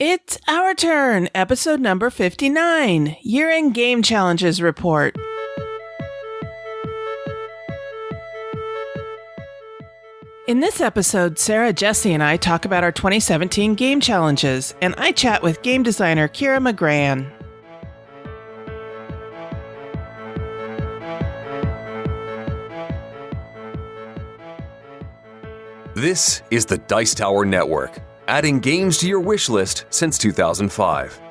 It's our turn, episode number 59, Year-End Game Challenges Report. In this episode, Sarah, Jesse, and I talk about our 2017 game challenges, and I chat with game designer Kira Magrann. This is the Dice Tower Network, adding games to your wish list since 2005.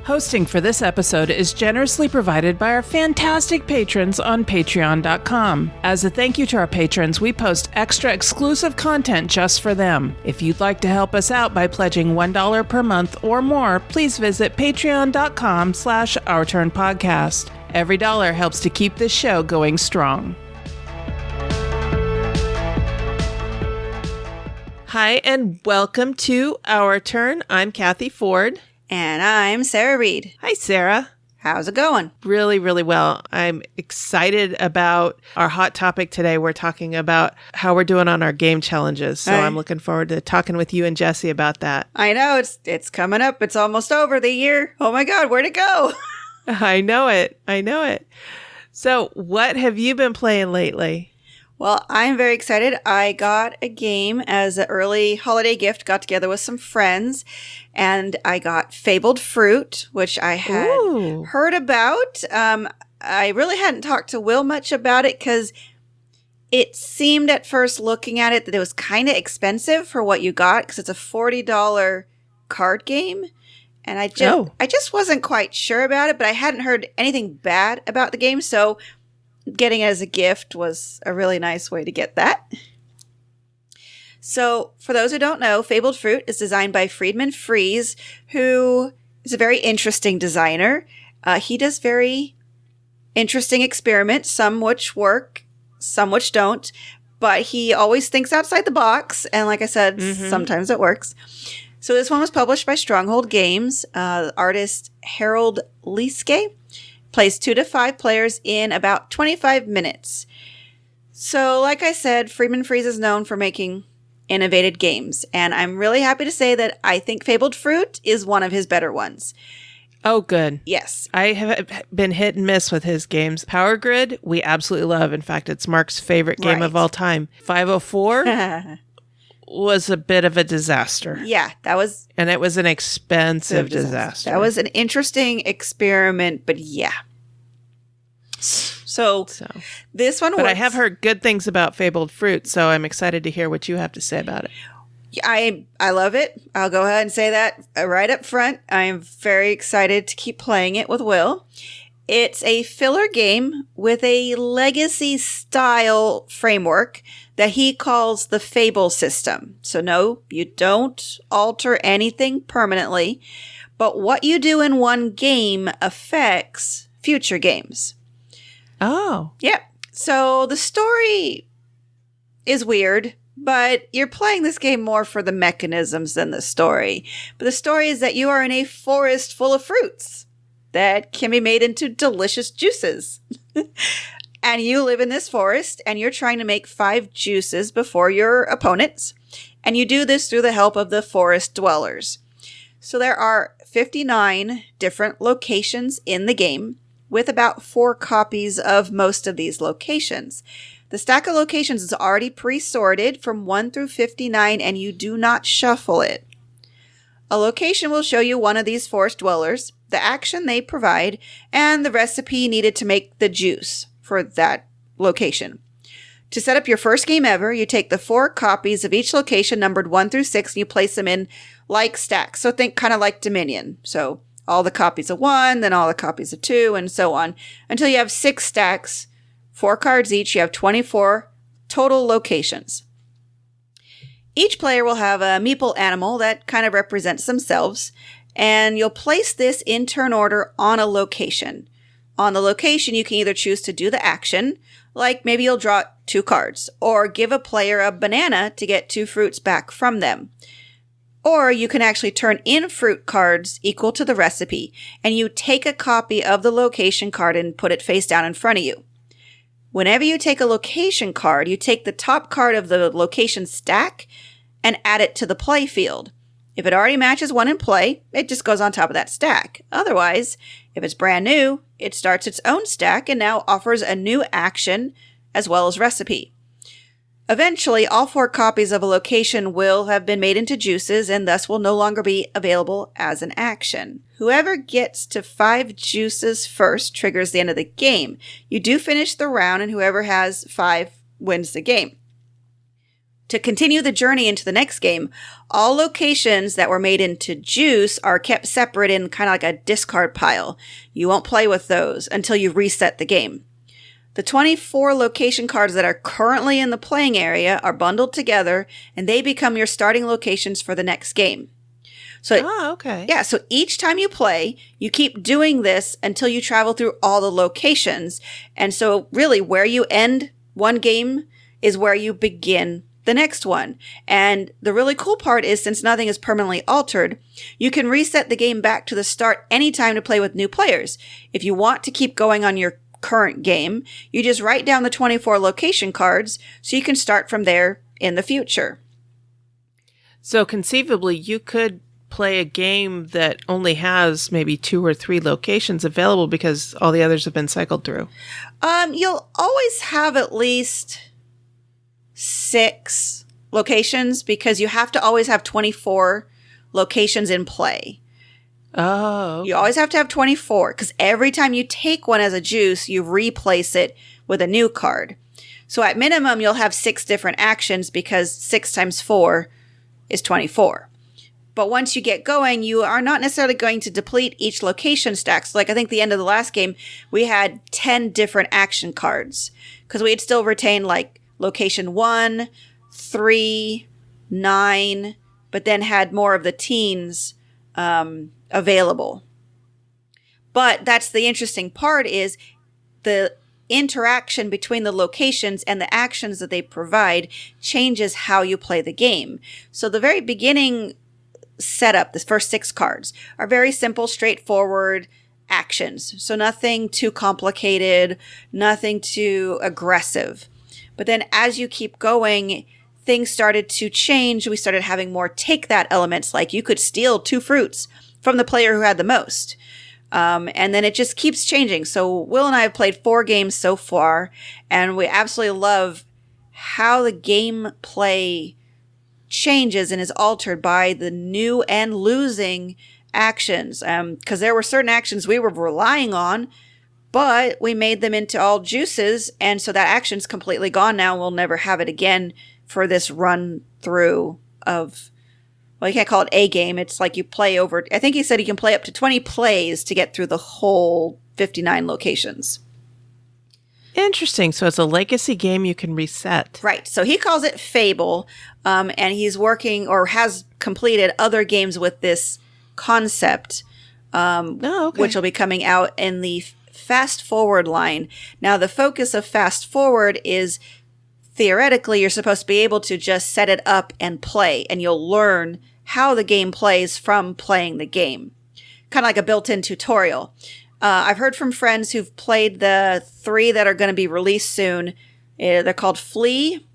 Hosting for this episode is generously provided by our fantastic patrons on patreon.com. As a thank you to our patrons, we post extra exclusive content just for them. If you'd like to help us out by pledging $1 per month or more, please visit patreon.com/OurTurnPodcast. Every dollar helps to keep this show going strong. Hi, and welcome to Our Turn. I'm Cathy Ford. And I'm Sarah Reed. Hi, Sarah. How's it going? Really, really well. I'm excited about our hot topic today. We're talking about how we're doing on our game challenges. So I'm looking forward to talking with you and Jesse about that. I know, it's coming up. It's almost over the year. Oh my God, where'd it go? I know it. So what have you been playing lately? Well, I'm very excited. I got a game as an early holiday gift, got together with some friends, and I got Fabled Fruit, which I had heard about. I really hadn't talked to Will much about it because it seemed at first looking at it that it was kind of expensive for what you got because it's a $40 card game. And I just wasn't quite sure about it, but I hadn't heard anything bad about the game, so getting it as a gift was a really nice way to get that. So, for those who don't know, Fabled Fruit is designed by Friedman Freeze, who is a very interesting designer. He does very interesting experiments, some which work, some which don't, but he always thinks outside the box, and like I said, sometimes it works. So this one was published by Stronghold Games. Artist Harold Lieske plays 2 to 5 players in about 25 minutes. So, like I said, Friedman Freeze is known for making innovative games, and I'm really happy to say that I think Fabled Fruit is one of his better ones. Oh, good. Yes. I have been hit and miss with his games. Power Grid, we absolutely love. In fact, it's Mark's favorite game of all time. 504 was a bit of a disaster. Yeah, that was... And it was an expensive disaster. That was an interesting experiment, but yeah. So this one But works. I have heard good things about Fabled Fruit, so I'm excited to hear what you have to say about it. I love it. I'll go ahead and say that right up front. I'm very excited to keep playing it with Will. It's a filler game with a legacy-style framework that he calls the Fable system. So no, you don't alter anything permanently, but what you do in one game affects future games. Oh. Yep. So the story is weird, but you're playing this game more for the mechanisms than the story. But the story is that you are in a forest full of fruits that can be made into delicious juices. And you live in this forest, and you're trying to make 5 juices before your opponents. And you do this through the help of the forest dwellers. So there are 59 different locations in the game, with about 4 copies of most of these locations. The stack of locations is already pre-sorted from 1 through 59, and you do not shuffle it. A location will show you one of these forest dwellers, the action they provide, and the recipe needed to make the juice for that location. To set up your first game ever, you take the 4 copies of each location numbered 1 through 6, and you place them in like stacks. So think kind of like Dominion. So all the copies of 1, then all the copies of 2, and so on, until you have 6 stacks, 4 cards each. You have 24 total locations. Each player will have a meeple animal that kind of represents themselves, and you'll place this in turn order on a location. On the location, you can either choose to do the action, like maybe you'll draw 2 cards, or give a player a banana to get 2 fruits back from them. Or you can actually turn in fruit cards equal to the recipe, and you take a copy of the location card and put it face down in front of you. Whenever you take a location card, you take the top card of the location stack and add it to the play field. If it already matches one in play, it just goes on top of that stack. Otherwise, if it's brand new, it starts its own stack and now offers a new action as well as recipe. Eventually, all 4 copies of a location will have been made into juices and thus will no longer be available as an action. Whoever gets to 5 juices first triggers the end of the game. You do finish the round and whoever has 5 wins the game. To continue the journey into the next game, all locations that were made into juice are kept separate in kind of like a discard pile. You won't play with those until you reset the game. The 24 location cards that are currently in the playing area are bundled together and they become your starting locations for the next game. So, okay. Yeah, so each time you play, you keep doing this until you travel through all the locations. And so really where you end one game is where you begin the next one. And the really cool part is since nothing is permanently altered, you can reset the game back to the start anytime to play with new players. If you want to keep going on your current game, you just write down the 24 location cards so you can start from there in the future. So conceivably, you could play a game that only has maybe 2 or 3 locations available because all the others have been cycled through. You'll always have at least 6 locations because you have to always have 24 locations in play. Oh. Okay. You always have to have 24 because every time you take one as a juice, you replace it with a new card. So at minimum, you'll have 6 different actions because 6 times 4 is 24. But once you get going, you are not necessarily going to deplete each location stack. So like I think the end of the last game, we had 10 different action cards because we had still retained like location 1, 3, 9, but then had more of the teens available. But that's the interesting part is the interaction between the locations and the actions that they provide changes how you play the game. So the very beginning setup, the first 6 cards, are very simple, straightforward actions. So nothing too complicated, nothing too aggressive. But then as you keep going, things started to change. We started having more take that elements, like you could steal 2 fruits from the player who had the most. And then it just keeps changing. So Will and I have played 4 games so far, and we absolutely love how the gameplay changes and is altered by the new and losing actions. Because there were certain actions we were relying on, but we made them into all juices, and so that action's completely gone now. We'll never have it again for this run through of, well, you can't call it a game. It's like you play over, I think he said you can play up to 20 plays to get through the whole 59 locations. Interesting. So it's a legacy game you can reset. Right. So he calls it Fable, and he's working or has completed other games with this concept, which will be coming out in the Fast Forward line. Now, the focus of Fast Forward is theoretically you're supposed to be able to just set it up and play, and you'll learn how the game plays from playing the game. Kind of like a built-in tutorial. I've heard from friends who've played the 3 that are going to be released soon. They're called Flee,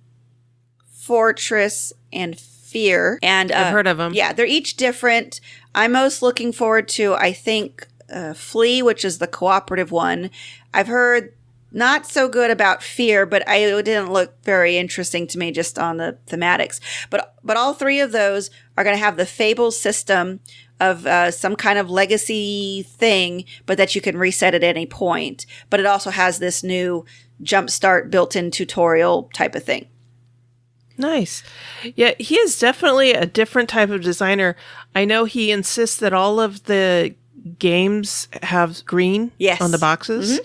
Fortress, and Fear. And I've heard of them. Yeah, they're each different. I'm most looking forward to, I think, Flee, which is the cooperative one. I've heard not so good about Fear, but it didn't look very interesting to me just on the thematics. But all 3 of those are going to have the Fable system of some kind of legacy thing, but that you can reset at any point. But it also has this new jumpstart built-in tutorial type of thing. Nice. Yeah, he is definitely a different type of designer. I know he insists that all of the games have green on the boxes,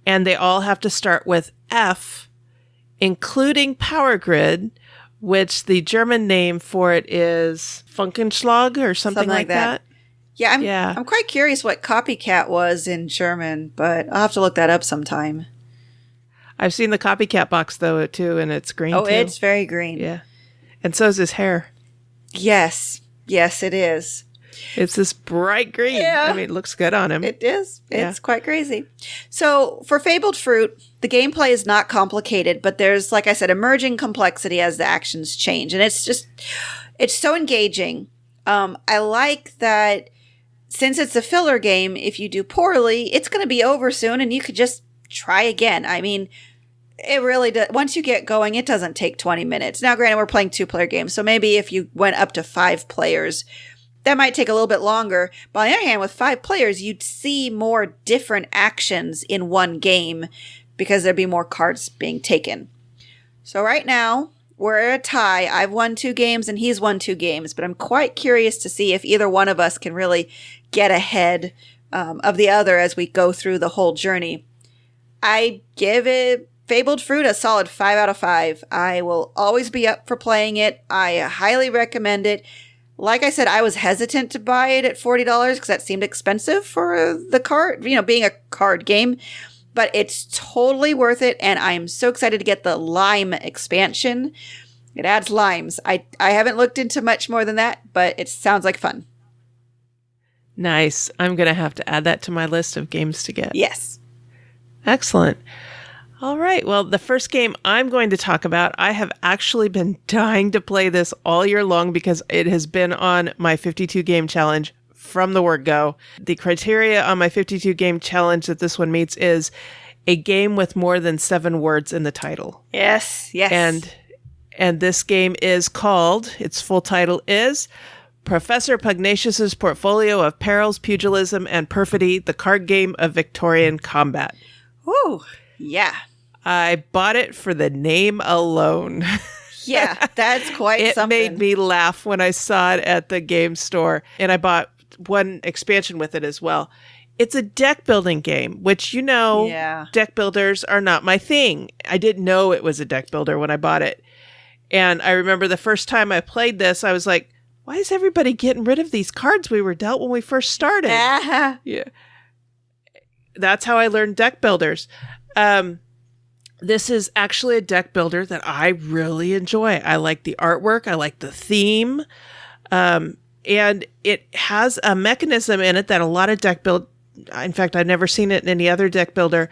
and they all have to start with F, including Power Grid, which the German name for it is Funkenschlag or something like that. Yeah, I'm quite curious what Copycat was in German, but I'll have to look that up sometime. I've seen the Copycat box, though, too, and it's green, too. It's very green. Yeah. And so is his hair. Yes, it is. It's this bright green. Yeah. I mean, it looks good on him. It is. It's quite crazy. So for Fabled Fruit, the gameplay is not complicated, but there's, like I said, emerging complexity as the actions change. And it's so engaging. I like that since it's a filler game, if you do poorly, it's going to be over soon and you could just try again. I mean, it really does. Once you get going, it doesn't take 20 minutes. Now, granted, we're playing 2-player games, so maybe if you went up to 5 players, that might take a little bit longer. But on the other hand, with 5 players, you'd see more different actions in one game because there'd be more cards being taken. So right now, we're at a tie. I've won 2 games and he's won 2 games, but I'm quite curious to see if either one of us can really get ahead of the other as we go through the whole journey. I give it Fabled Fruit a solid 5 out of 5. I will always be up for playing it. I highly recommend it. Like I said, I was hesitant to buy it at $40 because that seemed expensive for the card, being a card game. But it's totally worth it, and I am so excited to get the lime expansion. It adds limes. I haven't looked into much more than that, but it sounds like fun. Nice. I'm going to have to add that to my list of games to get. Yes. Excellent. All right. Well, the first game I'm going to talk about, I have actually been dying to play this all year long because it has been on my 52 game challenge from the word go. The criteria on my 52 game challenge that this one meets is a game with more than 7 words in the title. Yes. And this game is called, its full title is Professor Pugnacious's Portfolio of Perils, Pugilism, and Perfidy, the Card Game of Victorian Combat. Ooh, yeah. I bought it for the name alone. Yeah, that's quite something. It made me laugh when I saw it at the game store, and I bought one expansion with it as well. It's a deck building game, which, deck builders are not my thing. I didn't know it was a deck builder when I bought it. And I remember the first time I played this, I was like, why is everybody getting rid of these cards we were dealt when we first started? Yeah. That's how I learned deck builders. This is actually a deck builder that I really enjoy. I like the artwork. I like the theme. And it has a mechanism in it that a lot of in fact, I've never seen it in any other deck builder.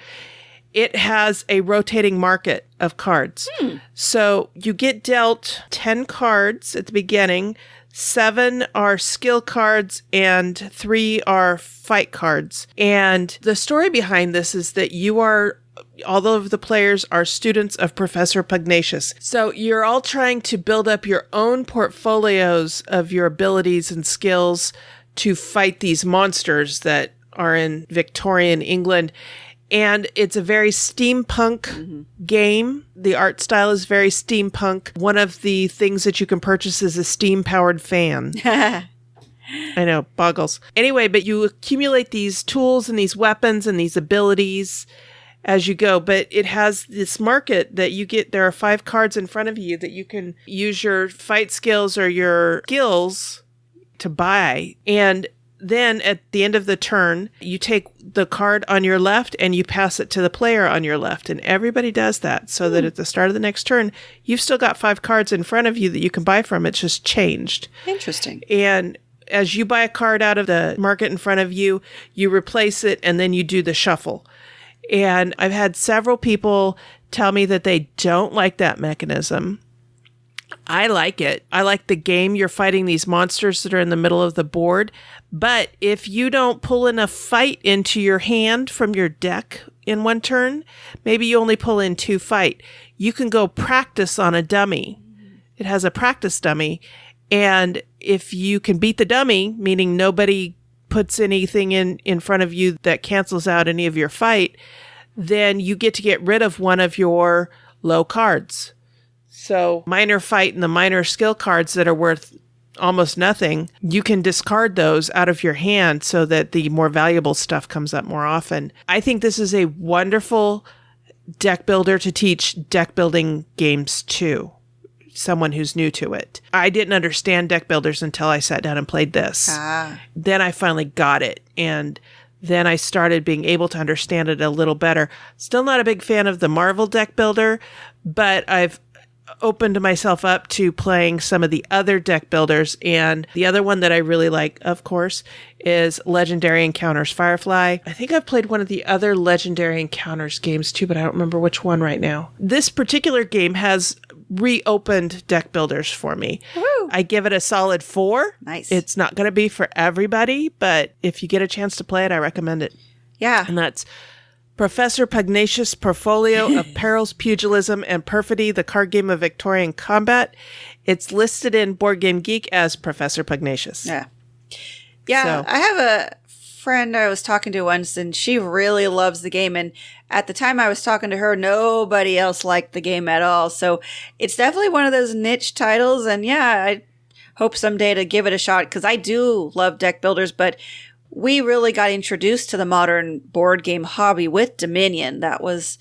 It has a rotating market of cards. So you get dealt 10 cards at the beginning. 7 are skill cards and 3 are fight cards. And the story behind this is that all of the players are students of Professor Pugnacious. So you're all trying to build up your own portfolios of your abilities and skills to fight these monsters that are in Victorian England. And it's a very steampunk game. The art style is very steampunk. One of the things that you can purchase is a steam-powered fan. I know, boggles. Anyway, but you accumulate these tools and these weapons and these abilities as you go. But it has this market that you get. There are 5 cards in front of you that you can use your fight skills or your skills to buy. And then at the end of the turn, you take the card on your left and you pass it to the player on your left. And everybody does that so that at the start of the next turn, you've still got 5 cards in front of you that you can buy from. It's just changed. Interesting. And as you buy a card out of the market in front of you, you replace it and then you do the shuffle. And I've had several people tell me that they don't like that mechanism. I like it. I like the game. You're fighting these monsters that are in the middle of the board. But if you don't pull in a fight into your hand from your deck in one turn, maybe you only pull in 2 fight, you can go practice on a dummy. It has a practice dummy. And if you can beat the dummy, meaning nobody puts anything in front of you that cancels out any of your fight, then you get to get rid of one of your low cards. So minor fight and the minor skill cards that are worth almost nothing, you can discard those out of your hand so that the more valuable stuff comes up more often. I think this is a wonderful deck builder to teach deck building games to someone who's new to it. I didn't understand deck builders until I sat down and played this. Then I finally got it. And then I started being able to understand it a little better. Still not a big fan of the Marvel deck builder, but I've opened myself up to playing some of the other deck builders. And the other one that I really like, of course, is Legendary Encounters Firefly. I think I've played one of the other Legendary Encounters games too, but I don't remember which one right now. This particular game has reopened deck builders for me. Woo. I give it a solid 4. Nice. It's not going to be for everybody, but if you get a chance to play it, I recommend it. Yeah. And that's Professor Pugnacious Portfolio of Perils, Pugilism, and Perfidy, the card game of Victorian combat. It's listed in Board Game Geek as Professor Pugnacious. Yeah. Yeah, so. I have a friend I was talking to once, and she really loves the game. And at the time I was talking to her, nobody else liked the game at all. So it's definitely one of those niche titles. And yeah, I hope someday to give it a shot, because I do love deck builders, but we really got introduced to the modern board game hobby with Dominion. That was,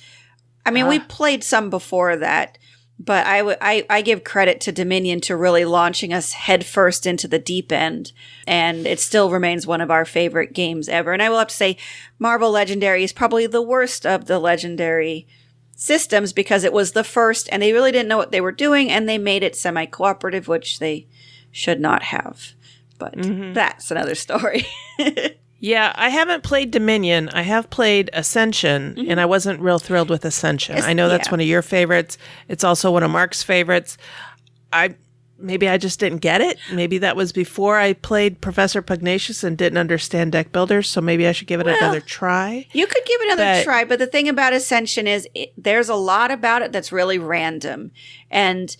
I mean, we played some before that, but I give credit to Dominion to really launching us headfirst into the deep end. And it still remains one of our favorite games ever. And I will have to say, Marvel Legendary is probably the worst of the Legendary systems, because it was the first and they really didn't know what they were doing, and they made it semi-cooperative, which they should not have. But that's another story. Yeah, I haven't played Dominion. I have played Ascension, and I wasn't real thrilled with Ascension. I know that's one of your favorites. It's also one of Mark's favorites. Maybe I just didn't get it. Maybe that was before I played Professor Pugnacious and didn't understand deck builders, so maybe I should give it another try. You could give it another try, but the thing about Ascension is there's a lot about it that's really random, and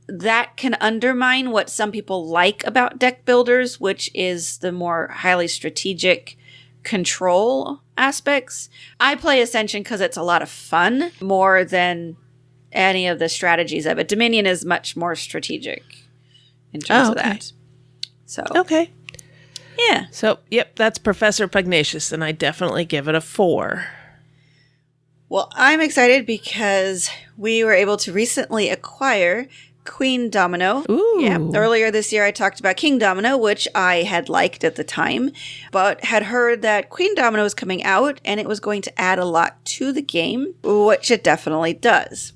that can undermine what some people like about deck builders, which is the more highly strategic control aspects. I play Ascension because it's a lot of fun more than any of the strategies of it. Dominion is much more strategic in terms of that. So okay. Yeah. So, yep, that's Professor Pugnacious, and I definitely give it a 4. Well, I'm excited because we were able to recently acquire Queen Domino. Ooh. Yeah. Earlier this year, I talked about King Domino, which I had liked at the time, but had heard that Queen Domino was coming out and it was going to add a lot to the game, which it definitely does.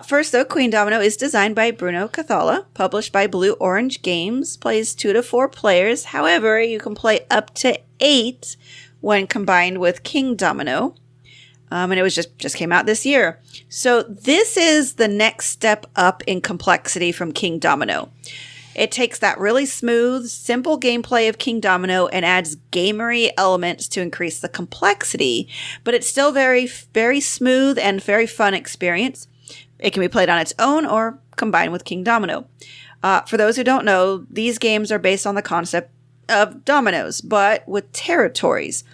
First, though, Queen Domino is designed by Bruno Cathala, published by Blue Orange Games, plays 2 to 4 players. However, you can play up to 8 when combined with King Domino. And it was just came out this year. So this is the next step up in complexity from King Domino. It takes that really smooth, simple gameplay of King Domino and adds gamery elements to increase the complexity, but it's still very, very smooth and very fun experience. It can be played on its own or combined with King Domino. For those who don't know, these games are based on the concept of dominoes, but with territories.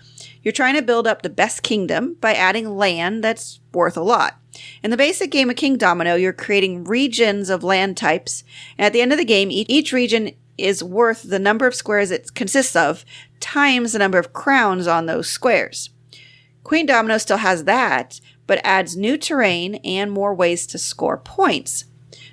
You're trying to build up the best kingdom by adding land that's worth a lot. In the basic game of King Domino, you're creating regions of land types, and at the end of the game, each region is worth the number of squares it consists of times the number of crowns on those squares. Queen Domino still has that, but adds new terrain and more ways to score points.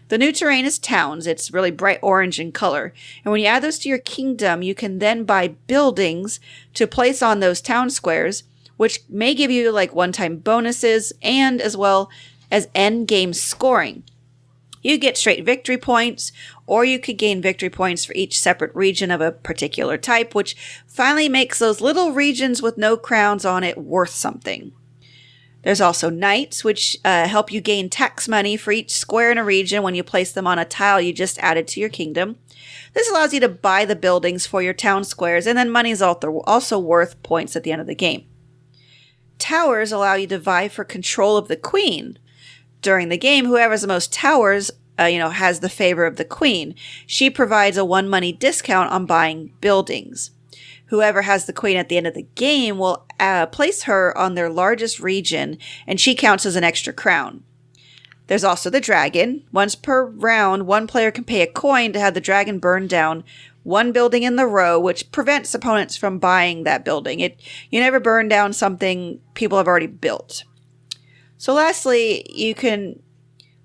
The new terrain is towns. It's really bright orange in color. And when you add those to your kingdom, you can then buy buildings to place on those town squares, which may give you like one-time bonuses and as well as end game scoring. You get straight victory points, or you could gain victory points for each separate region of a particular type, which finally makes those little regions with no crowns on it worth something. There's also knights, which help you gain tax money for each square in a region when you place them on a tile you just added to your kingdom. This allows you to buy the buildings for your town squares, and then money is also worth points at the end of the game. Towers allow you to vie for control of the queen. During the game, whoever has the most towers, has the favor of the queen. She provides a 1 money discount on buying buildings. Whoever has the queen at the end of the game will place her on their largest region, and she counts as an extra crown. There's also the dragon. Once per round, one player can pay a coin to have the dragon burn down one building in the row, which prevents opponents from buying that building. You never burn down something people have already built. So lastly, you can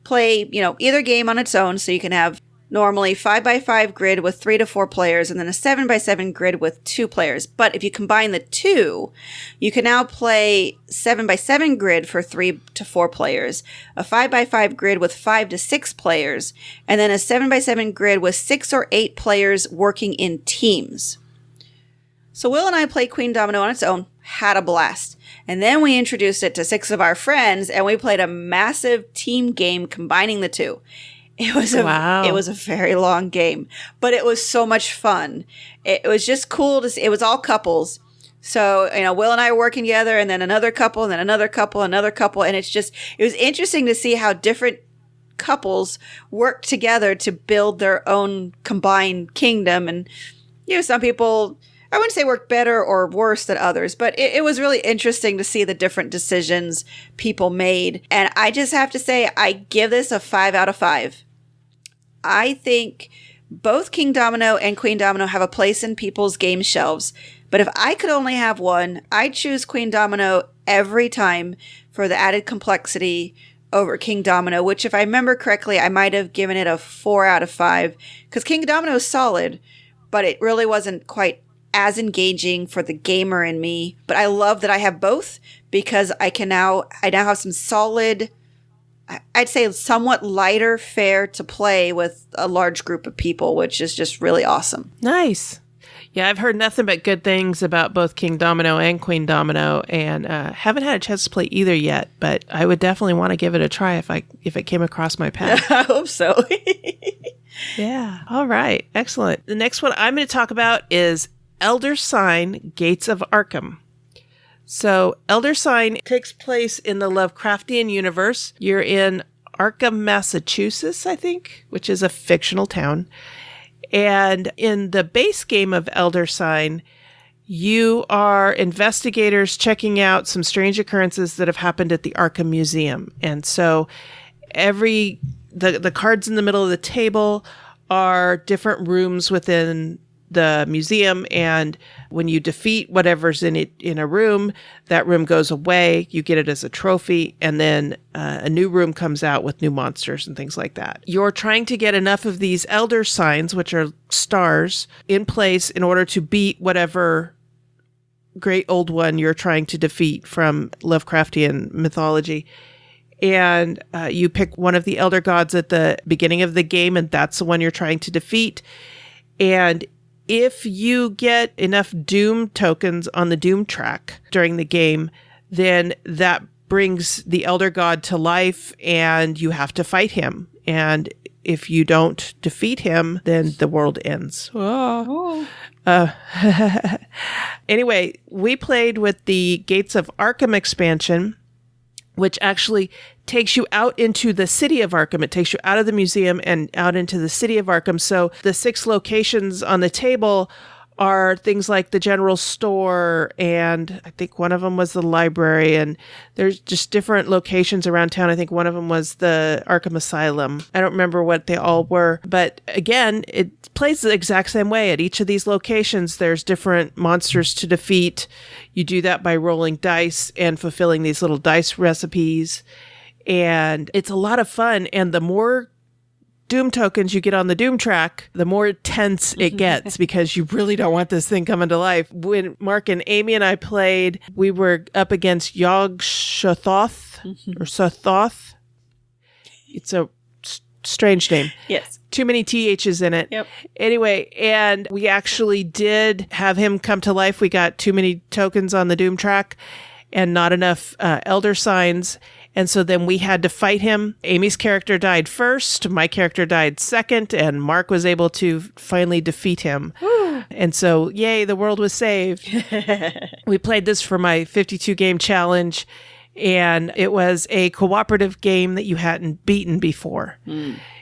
play, either game on its own, so you can have normally 5x5 grid with 3 to 4 players, and then a 7x7 grid with 2 players. But if you combine the two, you can now play 7x7 grid for 3 to 4 players, a 5x5 grid with 5 to 6 players, and then a 7x7 grid with 6 or 8 players working in teams. So Will and I played Queen Domino on its own, had a blast. And then we introduced it to 6 of our friends, and we played a massive team game combining the two. It was a very long game, but it was so much fun. It was just cool to see. It was all couples. So, Will and I were working together, and then another couple, and then another couple, another couple. And it was interesting to see how different couples work together to build their own combined kingdom. And, some people, I wouldn't say work better or worse than others, but it was really interesting to see the different decisions people made. And I just have to say, I give this a 5 out of 5. I think both King Domino and Queen Domino have a place in people's game shelves. But if I could only have one, I'd choose Queen Domino every time for the added complexity over King Domino, which if I remember correctly, I might have given it a 4 out of 5. Because King Domino is solid, but it really wasn't quite as engaging for the gamer in me. But I love that I have both because I now have some solid, I'd say somewhat lighter fare to play with a large group of people, which is just really awesome. Nice. Yeah, I've heard nothing but good things about both King Domino and Queen Domino, and haven't had a chance to play either yet, but I would definitely want to give it a try if it came across my path. I hope so. Yeah. All right. Excellent. The next one I'm going to talk about is Elder Sign, Gates of Arkham. So Elder Sign takes place in the Lovecraftian universe. You're in Arkham, Massachusetts, I think, which is a fictional town. And in the base game of Elder Sign, you are investigators checking out some strange occurrences that have happened at the Arkham Museum. And so the cards in the middle of the table are different rooms within the museum, and when you defeat whatever's in it in a room, that room goes away. You get it as a trophy, and then a new room comes out with new monsters and things like that. You're trying to get enough of these elder signs, which are stars, in place in order to beat whatever great old one you're trying to defeat from Lovecraftian mythology. And you pick one of the elder gods at the beginning of the game, and that's the one you're trying to defeat. And if you get enough Doom tokens on the Doom track during the game, then that brings the Elder God to life and you have to fight him. And if you don't defeat him, then the world ends. Oh. Anyway, we played with the Gates of Arkham expansion, which actually takes you out into the city of Arkham. It takes you out of the museum and out into the city of Arkham. So the 6 locations on the table are things like the general store, and I think one of them was the library, and there's just different locations around town. I think one of them was the Arkham Asylum. I don't remember what they all were, but again, it plays the exact same way. At each of these locations, there's different monsters to defeat. You do that by rolling dice and fulfilling these little dice recipes, and it's a lot of fun. And the more Doom tokens you get on the Doom track, the more tense it gets because you really don't want this thing coming to life. When Mark and Amy and I played, we were up against Yog-Sothoth or Sothoth. It's a strange name. Yes. Too many THs in it. Yep. Anyway, and we actually did have him come to life. We got too many tokens on the Doom track and not enough Elder Signs. And so then we had to fight him. Amy's character died first, my character died second, and Mark was able to finally defeat him. Woo. And so, yay, the world was saved. We played this for my 52 game challenge, and it was a cooperative game that you hadn't beaten before.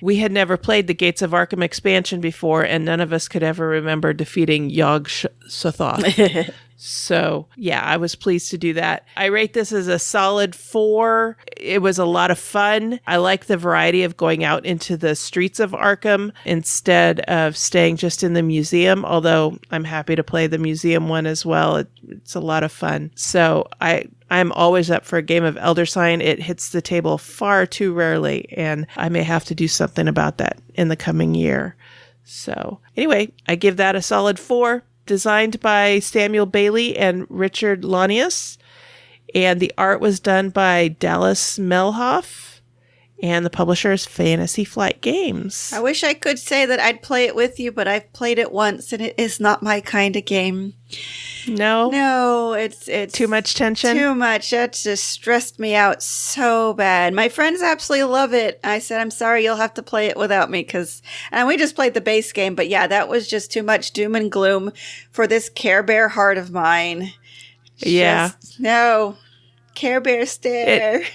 We had never played the Gates of Arkham expansion before, and none of us could ever remember defeating Yog-Sothoth. So, yeah, I was pleased to do that. I rate this as a solid 4. It was a lot of fun. I like the variety of going out into the streets of Arkham instead of staying just in the museum, although I'm happy to play the museum one as well. It's a lot of fun. So I'm I'm always up for a game of Elder Sign. It hits the table far too rarely, and I may have to do something about that in the coming year. So anyway, I give that a solid 4. Designed by Samuel Bailey and Richard Lonius. And the art was done by Dallas Melhoff. And the publisher is Fantasy Flight Games. I wish I could say that I'd play it with you, but I've played it once and it is not my kind of game. No, it's too much tension. Too much. That just stressed me out so bad. My friends absolutely love it. I said, I'm sorry, you'll have to play it without me and we just played the base game, but yeah, that was just too much doom and gloom for this Care Bear heart of mine. Yeah. No. Care Bear stare.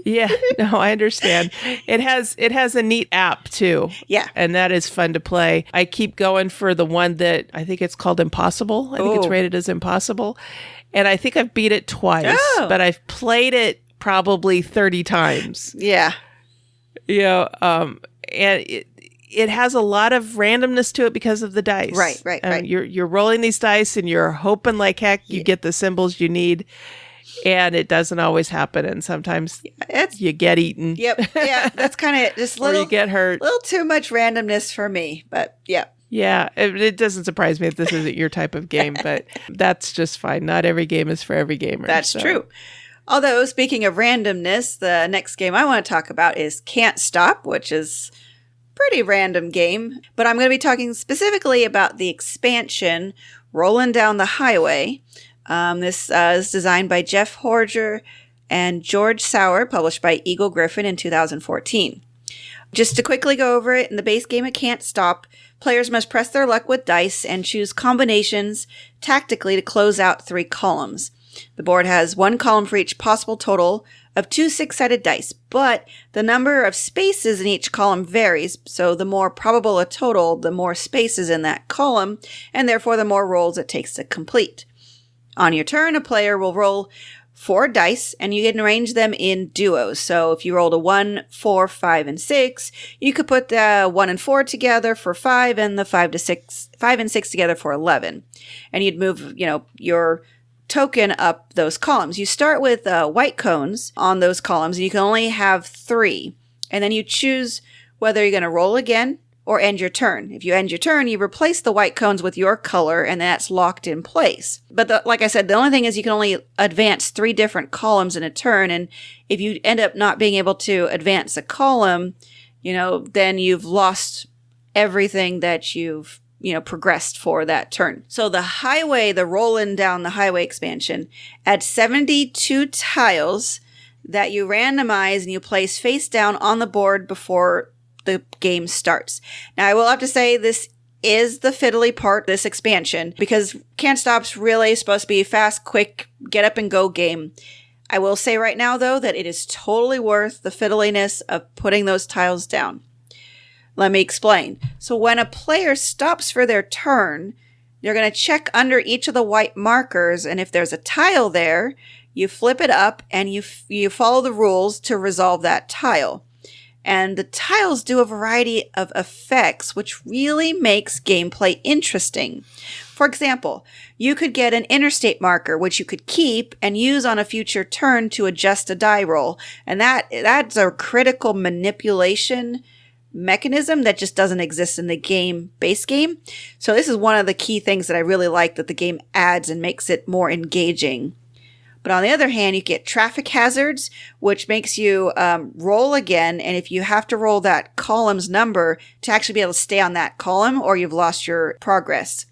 Yeah, no, I understand. It has a neat app too. Yeah. And that is fun to play. I keep going for the one that I think it's called Impossible. I think it's rated as Impossible. And I think I've beat it twice, but I've played it probably 30 times. Yeah. And it has a lot of randomness to it because of the dice. Right. You're rolling these dice and you're hoping like heck you get the symbols you need. And it doesn't always happen, and sometimes you get eaten. Yep, yeah, that's kind of just little. Or you get hurt. A little too much randomness for me, but yeah. Yeah, it doesn't surprise me if this isn't your type of game, but that's just fine. Not every game is for every gamer. That's true. Although, speaking of randomness, the next game I want to talk about is Can't Stop, which is a pretty random game. But I'm going to be talking specifically about the expansion, Rolling Down the Highway. This is designed by Jeff Horger and George Sauer, published by Eagle Gryphon in 2014. Just to quickly go over it, in the base game it Can't Stop, players must press their luck with dice and choose combinations tactically to close out 3 columns. The board has 1 column for each possible total of 2 6-sided dice, but the number of spaces in each column varies, so the more probable a total, the more spaces in that column, and therefore the more rolls it takes to complete. On your turn, a player will roll 4 dice, and you can arrange them in duos. So if you rolled a 1, 4, 5, and 6, you could put the 1 and 4 together for 5, and the 5 and 6 together for 11. And you'd move, your token up those columns. You start with white cones on those columns, and you can only have 3. And then you choose whether you're going to roll again or end your turn. If you end your turn, you replace the white cones with your color, and that's locked in place. But like I said, the only thing is you can only advance 3 different columns in a turn, and if you end up not being able to advance a column, then you've lost everything that you've, progressed for that turn. So the Rolling Down the Highway expansion adds 72 tiles that you randomize and you place face down on the board before the game starts. Now, I will have to say this is the fiddly part of this expansion because Can't Stop's really supposed to be a fast, quick, get up and go game. I will say right now, though, that it is totally worth the fiddliness of putting those tiles down. Let me explain. So when a player stops for their turn, you're going to check under each of the white markers, and if there's a tile there, you flip it up and you follow the rules to resolve that tile. And the tiles do a variety of effects, which really makes gameplay interesting. For example, you could get an interstate marker, which you could keep and use on a future turn to adjust a die roll. And that's a critical manipulation mechanism that just doesn't exist in the base game. So this is one of the key things that I really like that the game adds and makes it more engaging. But on the other hand, you get traffic hazards, which makes you roll again. And if you have to roll that column's number to actually be able to stay on that column, or you've lost your progress.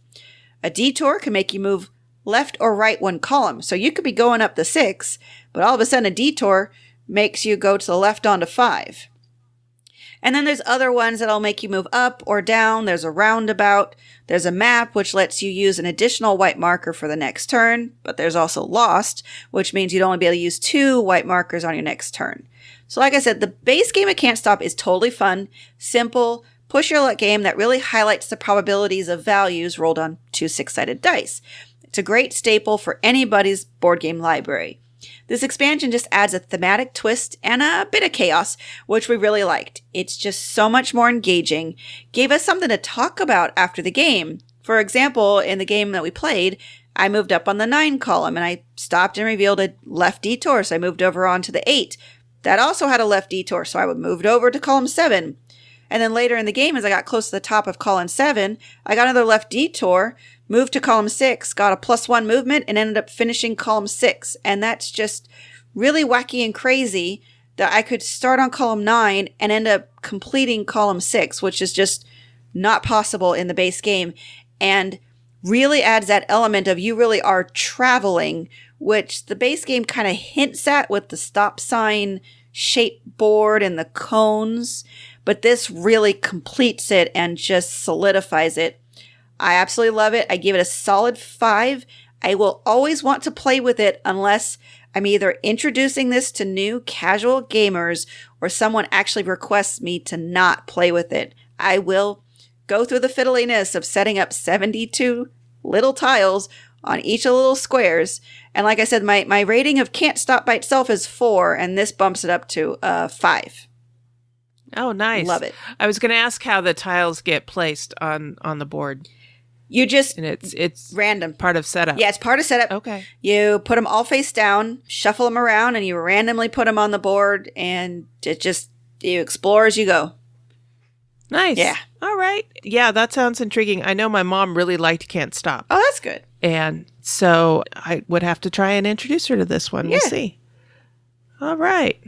A detour can make you move left or right 1 column. So you could be going up to 6, but all of a sudden a detour makes you go to the left onto 5. And then there's other ones that'll make you move up or down. There's a roundabout. There's a map, which lets you use an additional white marker for the next turn. But there's also lost, which means you'd only be able to use 2 white markers on your next turn. So like I said, the base game of Can't Stop is totally fun, simple, push your luck game that really highlights the probabilities of values rolled on 2 6-sided dice. It's a great staple for anybody's board game library. This expansion just adds a thematic twist and a bit of chaos, which we really liked. It's just so much more engaging, gave us something to talk about after the game. For example, in the game that we played, I moved up on the 9 column and I stopped and revealed a left detour. So I moved over onto the 8. That also had a left detour. So I would move it over to column 7. And then later in the game, as I got close to the top of column 7, I got another left detour, moved to column 6, got a +1 movement, and ended up finishing column 6. And that's just really wacky and crazy that I could start on column 9 and end up completing column 6, which is just not possible in the base game. And really adds that element of you really are traveling, which the base game kind of hints at with the stop sign shape board and the cones. But this really completes it and just solidifies it. I absolutely love it. I give it a solid 5. I will always want to play with it unless I'm either introducing this to new casual gamers or someone actually requests me to not play with it. I will go through the fiddliness of setting up 72 little tiles on each of the little squares. And like I said, my rating of Can't Stop by itself is 4, and this bumps it up to 5. Oh, nice. Love it. I was going to ask how the tiles get placed on the board. You just... And it's random. Part of setup. Yeah, it's part of setup. Okay. You put them all face down, shuffle them around, and you randomly put them on the board, and it just... You explore as you go. Nice. Yeah. All right. Yeah, that sounds intriguing. I know my mom really liked Can't Stop. Oh, that's good. And so I would have to try and introduce her to this one. Yeah. We'll see. All right.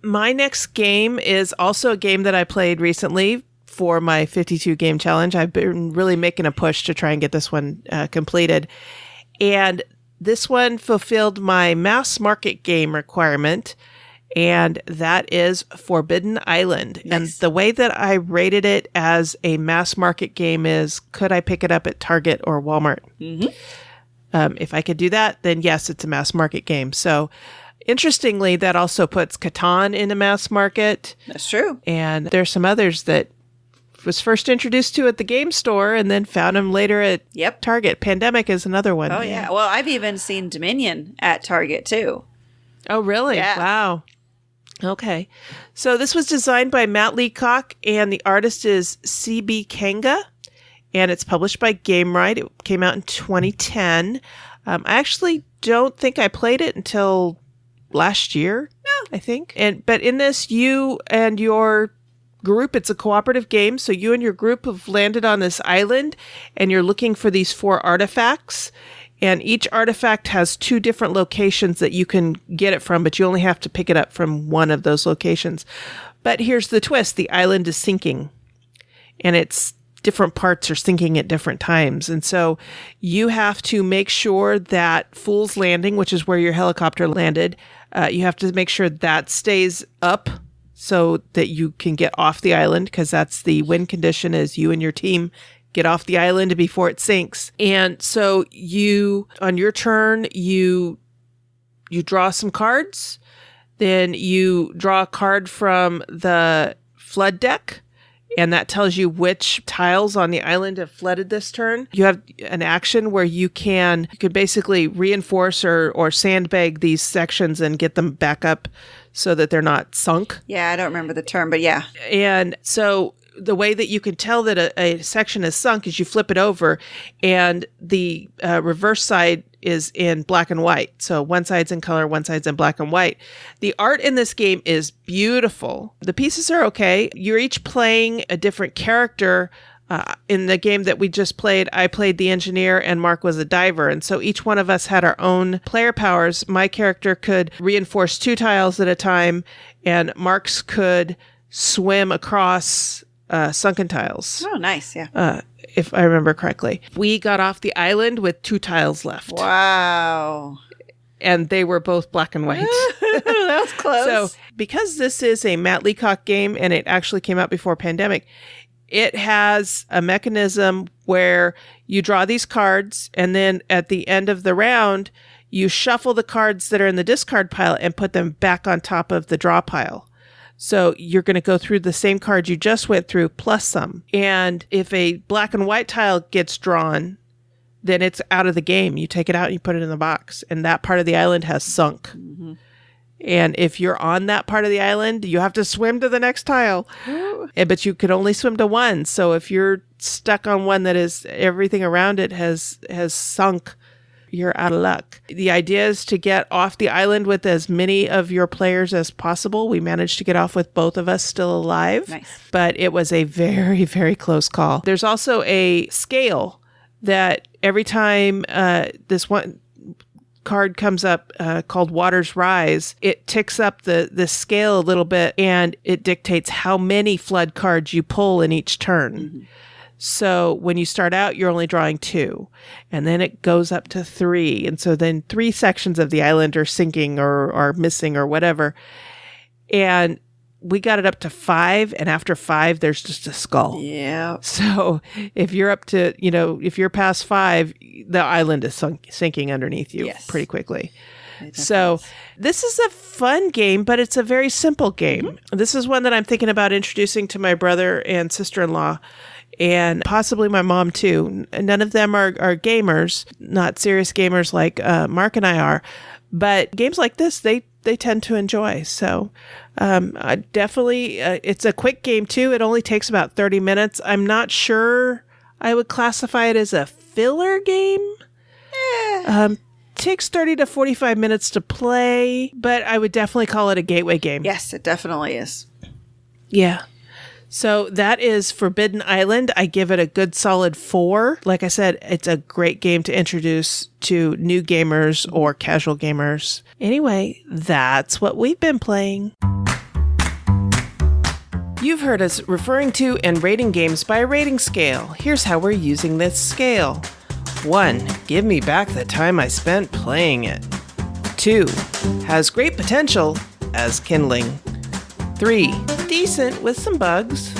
My next game is also a game that I played recently for my 52 game challenge. I've been really making a push to try and get this one completed. And this one fulfilled my mass market game requirement, and that is Forbidden Island. Nice. And the way that I rated it as a mass market game is, could I pick it up at Target or Walmart? Mm-hmm. If I could do that, then yes, it's a mass market game. So interestingly, that also puts Catan in a mass market. That's true. And there's some others that was first introduced to at the game store and then found them later at Target. Pandemic is another one. Oh, yeah. Well, I've even seen Dominion at Target, too. Oh, really? Yeah. Wow. Okay. So this was designed by Matt Leacock, and the artist is C.B. Kanga, and it's published by Gamewright. It came out in 2010. I actually don't think I played it until last year, I think. But in this, you and your group, it's a cooperative game, so you and your group have landed on this island, and you're looking for these 4 artifacts. And each artifact has 2 different locations that you can get it from, but you only have to pick it up from one of those locations. But here's the twist. The island is sinking, and its different parts are sinking at different times. And so you have to make sure that Fool's Landing, which is where your helicopter landed, you have to make sure that stays up so that you can get off the island, because that's the win condition, is you and your team get off the island before it sinks. And so you, on your turn, you draw some cards. Then you draw a card from the flood deck, and that tells you which tiles on the island have flooded this turn. You have an action where you can basically reinforce or sandbag these sections and get them back up so that they're not sunk. Yeah, I don't remember the term, but yeah. And so the way that you can tell that a section is sunk is you flip it over, and the reverse side is in black and white. So one side's in color, one side's in black and white. The art in this game is beautiful. The pieces are okay. You're each playing a different character. In the game that we just played, I played the engineer and Mark was a diver. And so each one of us had our own player powers. My character could reinforce 2 tiles at a time, and Mark's could swim across sunken tiles. Oh, nice. Yeah. If I remember correctly. We got off the island with 2 tiles left. Wow. And they were both black and white. That was close. So because this is a Matt Leacock game and it actually came out before pandemic, it has a mechanism where you draw these cards, and then at the end of the round, you shuffle the cards that are in the discard pile and put them back on top of the draw pile. So you're going to go through the same card you just went through plus some. And if a black and white tile gets drawn, then it's out of the game. You take it out and you put it in the box. And that part of the island has sunk. Mm-hmm. And if you're on that part of the island, you have to swim to the next tile. But you can only swim to one. So if you're stuck on one that is everything around it has sunk, you're out of luck. The idea is to get off the island with as many of your players as possible. We managed to get off with both of us still alive. Nice. But it was a very, very close call. There's also a scale that every time this one card comes up called Waters Rise, it ticks up the scale a little bit, and it dictates how many flood cards you pull in each turn. Mm-hmm. So when you start out, you're only drawing 2, and then it goes up to 3. And so then 3 sections of the island are sinking or are missing or whatever. And we got it up to 5, and after 5, there's just a skull. Yeah. So if you're up to, if you're past 5, the island is sinking underneath you pretty quickly. So this is a fun game, but it's a very simple game. Mm-hmm. This is one that I'm thinking about introducing to my brother and sister-in-law, and possibly my mom too. None of them are gamers, not serious gamers like Mark and I are, but games like this, they tend to enjoy. So definitely, it's a quick game too. It only takes about 30 minutes. I'm not sure I would classify it as a filler game. Takes 30 to 45 minutes to play, but I would definitely call it a gateway game. Yes, it definitely is. Yeah. So that is Forbidden Island. I give it a good solid 4. Like I said, it's a great game to introduce to new gamers or casual gamers. Anyway, that's what we've been playing. You've heard us referring to and rating games by a rating scale. Here's how we're using this scale. 1. Give me back the time I spent playing it. 2. Has great potential as kindling. 3. Decent with some bugs.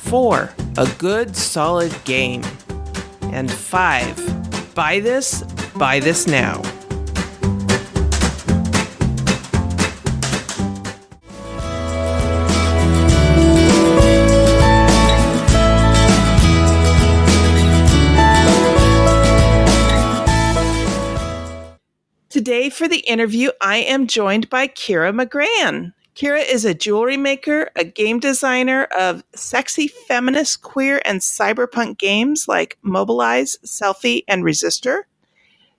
4. A good solid game. And 5. Buy this now. Today for the interview, I am joined by Kira Magrann. Kira is a jewelry maker, a game designer of sexy feminist, queer, and cyberpunk games like Mobilize, Selfie, and Resistor.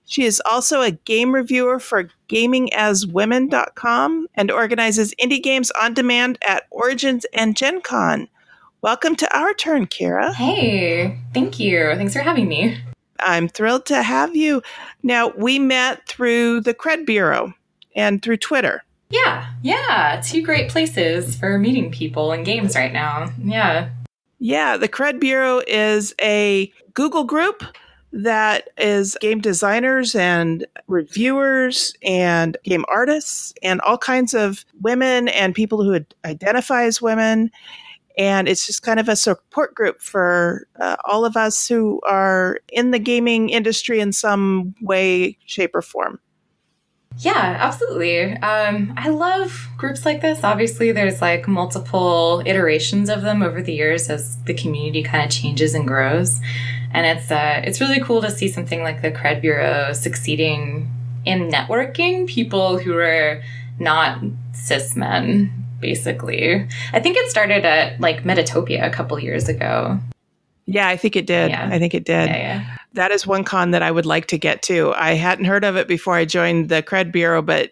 She is also a game reviewer for GamingAsWomen.com and organizes indie games on demand at Origins and Gen Con. Welcome to our turn, Kira. Hey, thank you. Thanks for having me. I'm thrilled to have you. Now, we met through the Cred Bureau and through Twitter. Yeah. 2 great places for meeting people in games right now. Yeah, the Cred Bureau is a Google group that is game designers and reviewers and game artists and all kinds of women and people who identify as women. And it's just kind of a support group for all of us who are in the gaming industry in some way, shape, or form. Yeah, absolutely. I love groups like this. Obviously, there's like multiple iterations of them over the years as the community kind of changes and grows. And it's really cool to see something like the Cred Bureau succeeding in networking people who are not cis men. Basically, I think it started at like Metatopia a couple years ago. Yeah, I think it did. Yeah. That is one con that I would like to get to. I hadn't heard of it before I joined the Cred Bureau, but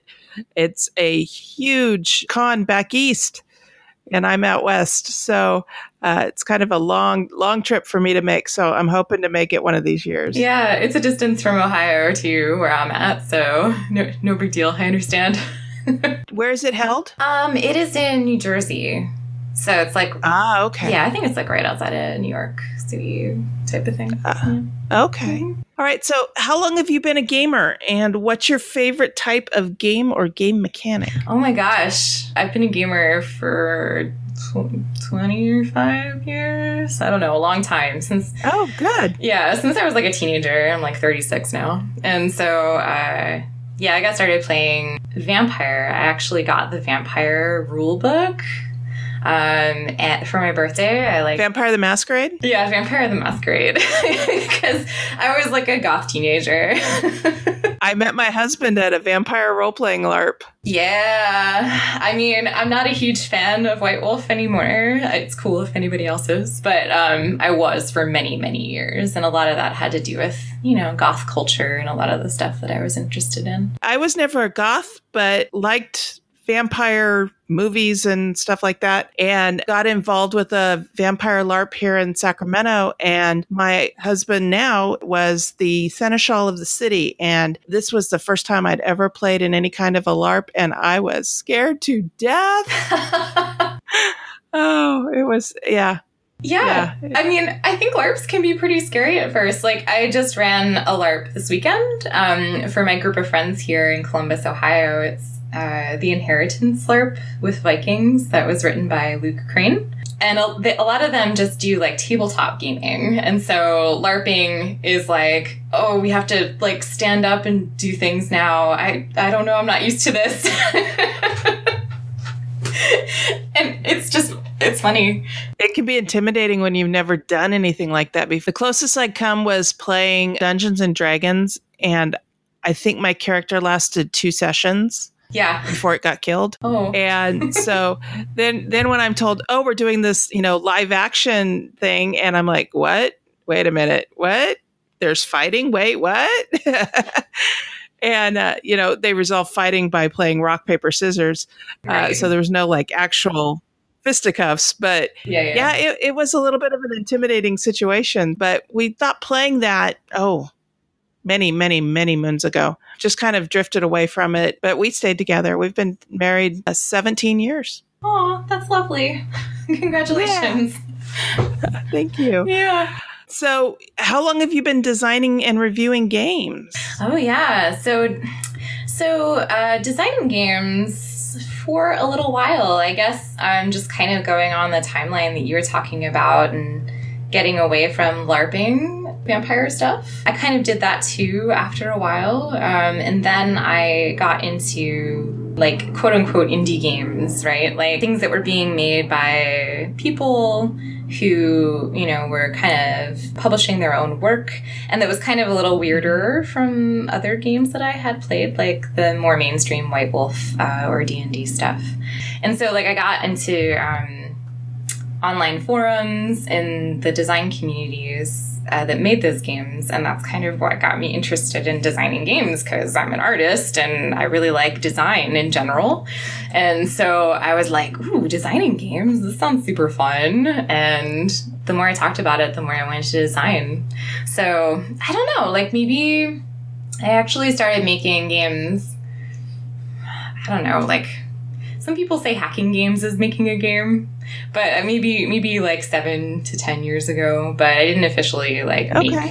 it's a huge con back east, and I'm out west. So it's kind of a long trip for me to make. So I'm hoping to make it one of these years. Yeah, it's a distance from Ohio to where I'm at. So no big deal. I understand. Where is it held? It is in New Jersey. So it's like... okay. Yeah, I think it's like right outside of New York City type of thing. Okay. All right. So how long have you been a gamer, and what's your favorite type of game or game mechanic? Oh my gosh. I've been a gamer for 25 years. I don't know, a long time. Since... Oh, good. Yeah, since I was like a teenager. I'm like 36 now. And so... Yeah, I got started playing Vampire. I actually got the Vampire rule book And for my birthday, I like Vampire the Masquerade? Yeah, Vampire the Masquerade. Because I was like a goth teenager. I met my husband at a vampire role-playing LARP. Yeah. I mean, I'm not a huge fan of White Wolf anymore. It's cool if anybody else is. But I was for many, many years. And a lot of that had to do with, goth culture and a lot of the stuff that I was interested in. I was never a goth, but liked vampire movies and stuff like that, and got involved with a vampire LARP here in Sacramento. And my husband now was the seneschal of the city. And this was the first time I'd ever played in any kind of a LARP, and I was scared to death. Oh, it was, yeah. Yeah. I mean, I think LARPs can be pretty scary at first. Like, I just ran a LARP this weekend for my group of friends here in Columbus, Ohio. It's The Inheritance LARP with Vikings that was written by Luke Crane. And a lot of them just do like tabletop gaming. And so LARPing is like, oh, we have to like stand up and do things now. I don't know. I'm not used to this. And it's funny. It can be intimidating when you've never done anything like that before. The closest I'd come was playing Dungeons and Dragons, and I think my character lasted 2 sessions. Yeah. Before it got killed. Oh. And so then when I'm told, oh, we're doing this, live action thing, and I'm like, what? Wait a minute. What? There's fighting? Wait, what? And, they resolved fighting by playing rock, paper, scissors. Right. So there was no like actual fisticuffs, but it was a little bit of an intimidating situation. But we thought playing that, many, many, many moons ago, just kind of drifted away from it. But we stayed together. We've been married 17 years. Oh, that's lovely. Congratulations. Yeah. Thank you. Yeah. So how long have you been designing and reviewing games? Oh, yeah. So designing games for a little while. I guess I'm just kind of going on the timeline that you were talking about and getting away from LARPing vampire stuff. I kind of did that too after a while. And then I got into like quote unquote indie games, right? Like things that were being made by people who, were kind of publishing their own work. And that was kind of a little weirder from other games that I had played, like the more mainstream White Wolf or D&D stuff. And so like I got into online forums in the design communities that made those games. And that's kind of what got me interested in designing games, because I'm an artist and I really like design in general. And so I was like, ooh, designing games, this sounds super fun. And the more I talked about it, the more I wanted to design. So I don't know, like maybe I actually started making games. I don't know, like some people say hacking games is making a game, but maybe like 7 to 10 years ago. But I didn't officially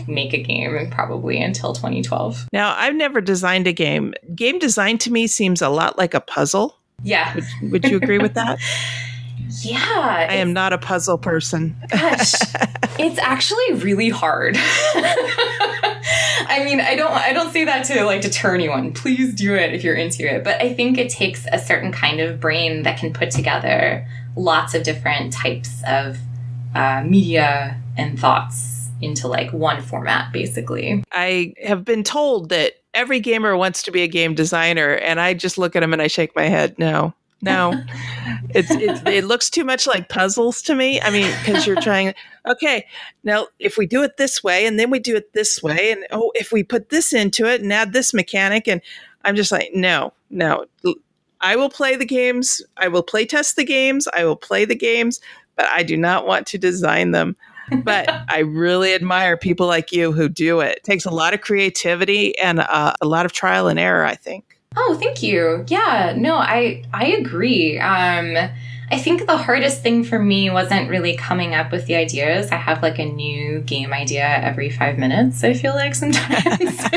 make a game probably until 2012. Now, I've never designed a game. Game design to me seems a lot like a puzzle. Yeah. Would you agree with that? Yeah. I am not a puzzle person. Gosh, it's actually really hard. I mean, I don't say that to like deter anyone. Please do it if you're into it. But I think it takes a certain kind of brain that can put together lots of different types of media and thoughts into like one format, basically. I have been told that every gamer wants to be a game designer, and I just look at them and I shake my head. No. It looks too much like puzzles to me. I mean, because you're trying, okay, now if we do it this way and then we do it this way, and if we put this into it and add this mechanic, and I'm just like, no. I will play the games. I will play test the games. I will play the games, but I do not want to design them. But I really admire people like you who do it. It takes a lot of creativity and a lot of trial and error, I think. Oh, thank you. Yeah, no, I agree. I think the hardest thing for me wasn't really coming up with the ideas. I have like a new game idea every 5 minutes, I feel like sometimes.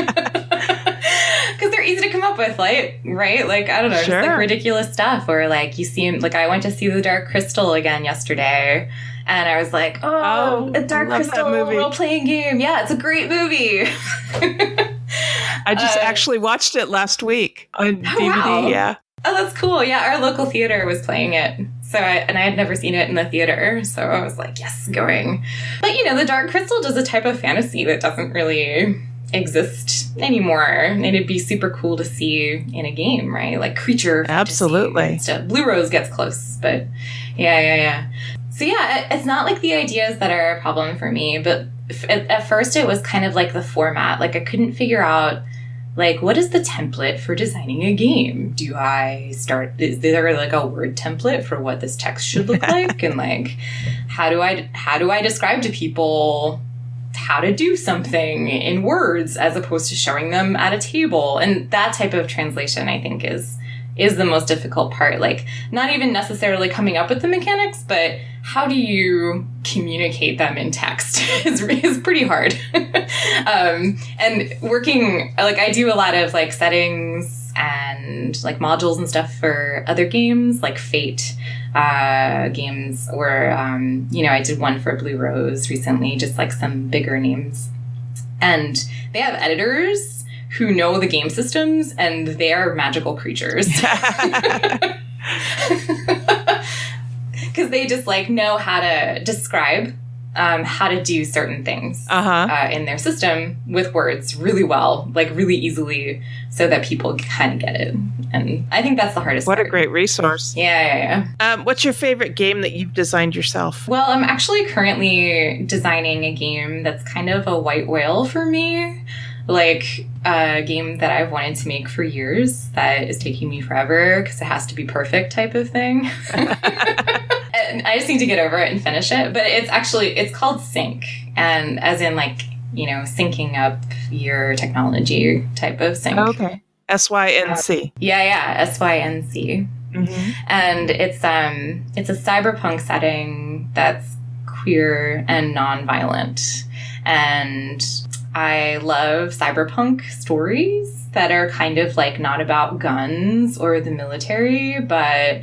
Because they're easy to come up with, right? Like, I don't know, Sure. Just like ridiculous stuff. Or like you see, like I went to see The Dark Crystal again yesterday. And I was like, a Dark Crystal role-playing game. Yeah, it's a great movie. I just actually watched it last week on DVD. Wow. Yeah. Oh, that's cool. Yeah, our local theater was playing it. And I had never seen it in the theater. So I was like, yes, going. But, the Dark Crystal does a type of fantasy that doesn't really exist anymore. And it'd be super cool to see in a game, right? Like creature fantasy. Absolutely. Blue Rose gets close, but yeah. So yeah, it's not like the ideas that are a problem for me, but at first it was kind of like the format. Like I couldn't figure out, like, what is the template for designing a game? Is there like a word template for what this text should look like? And like, how do I describe to people how to do something in words as opposed to showing them at a table? And that type of translation, I think, is the most difficult part. Like, not even necessarily coming up with the mechanics, but how do you communicate them in text is pretty hard. And working, like, I do a lot of like settings and like modules and stuff for other games, like Fate games, where I did one for Blue Rose recently, just like some bigger names, and they have editors who know the game systems, and they are magical creatures. Because they just like know how to describe how to do certain things in their system with words really well, like really easily, so that people kind of get it. And I think that's the hardest part. What a great resource. Yeah. What's your favorite game that you've designed yourself? Well, I'm actually currently designing a game that's kind of a white whale for me. Like a game that I've wanted to make for years that is taking me forever because it has to be perfect type of thing. And I just need to get over it and finish it. But it's called Sync. And as in like, syncing up your technology type of sync. Okay. SYNC. Yeah. SYNC. Mm-hmm. And it's a cyberpunk setting that's queer and non-violent. And I love cyberpunk stories that are kind of like not about guns or the military, but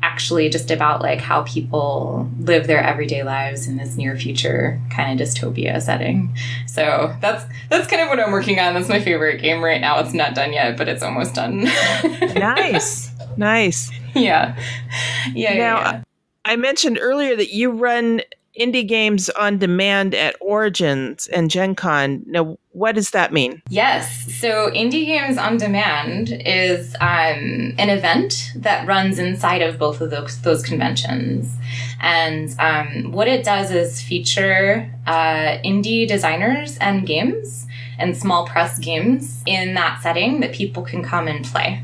actually just about like how people live their everyday lives in this near future kind of dystopia setting. So that's kind of what I'm working on. That's my favorite game right now. It's not done yet, but it's almost done. Nice. Yeah. Now, I mentioned earlier that you run indie games on demand at Origins and Gen Con. Now, what does that mean? Yes. So Indie Games on Demand is an event that runs inside of both of those conventions. And what it does is feature indie designers and games and small press games in that setting that people can come and play.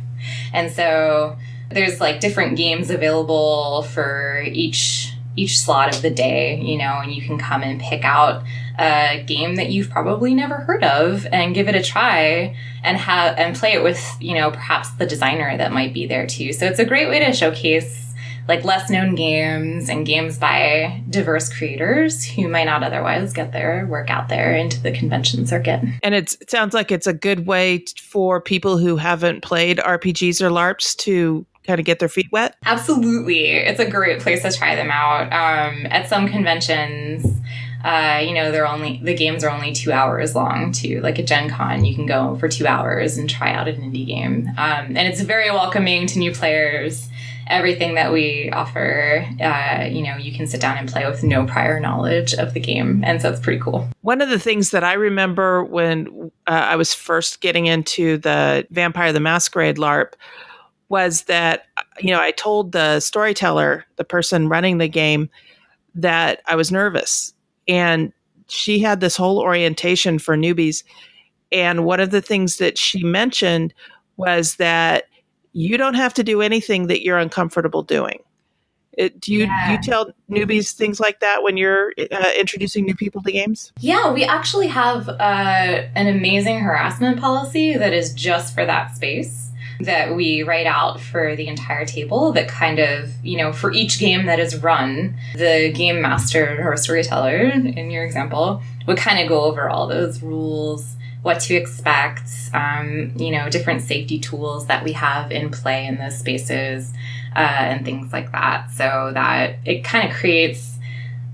And so there's like different games available for each slot of the day, and you can come and pick out a game that you've probably never heard of and give it a try and play it with, perhaps the designer that might be there too. So it's a great way to showcase like less known games and games by diverse creators who might not otherwise get their work out there into the convention circuit. And it sounds like it's a good way for people who haven't played RPGs or LARPs to kind of get their feet wet? Absolutely. It's a great place to try them out. At some conventions, the games are only 2 hours long too. Like at Gen Con, you can go for 2 hours and try out an indie game. And it's very welcoming to new players. Everything that we offer, you can sit down and play with no prior knowledge of the game. And so it's pretty cool. One of the things that I remember when I was first getting into the Vampire the Masquerade LARP was that, I told the storyteller, the person running the game, that I was nervous. And she had this whole orientation for newbies. And one of the things that she mentioned was that you don't have to do anything that you're uncomfortable doing. Do you tell newbies things like that when you're introducing new people to games? Yeah, we actually have an amazing harassment policy that is just for that space, that we write out for the entire table, that kind of, for each game that is run, the game master or storyteller, in your example, would kind of go over all those rules, what to expect, different safety tools that we have in play in those spaces, and things like that. So that it kind of creates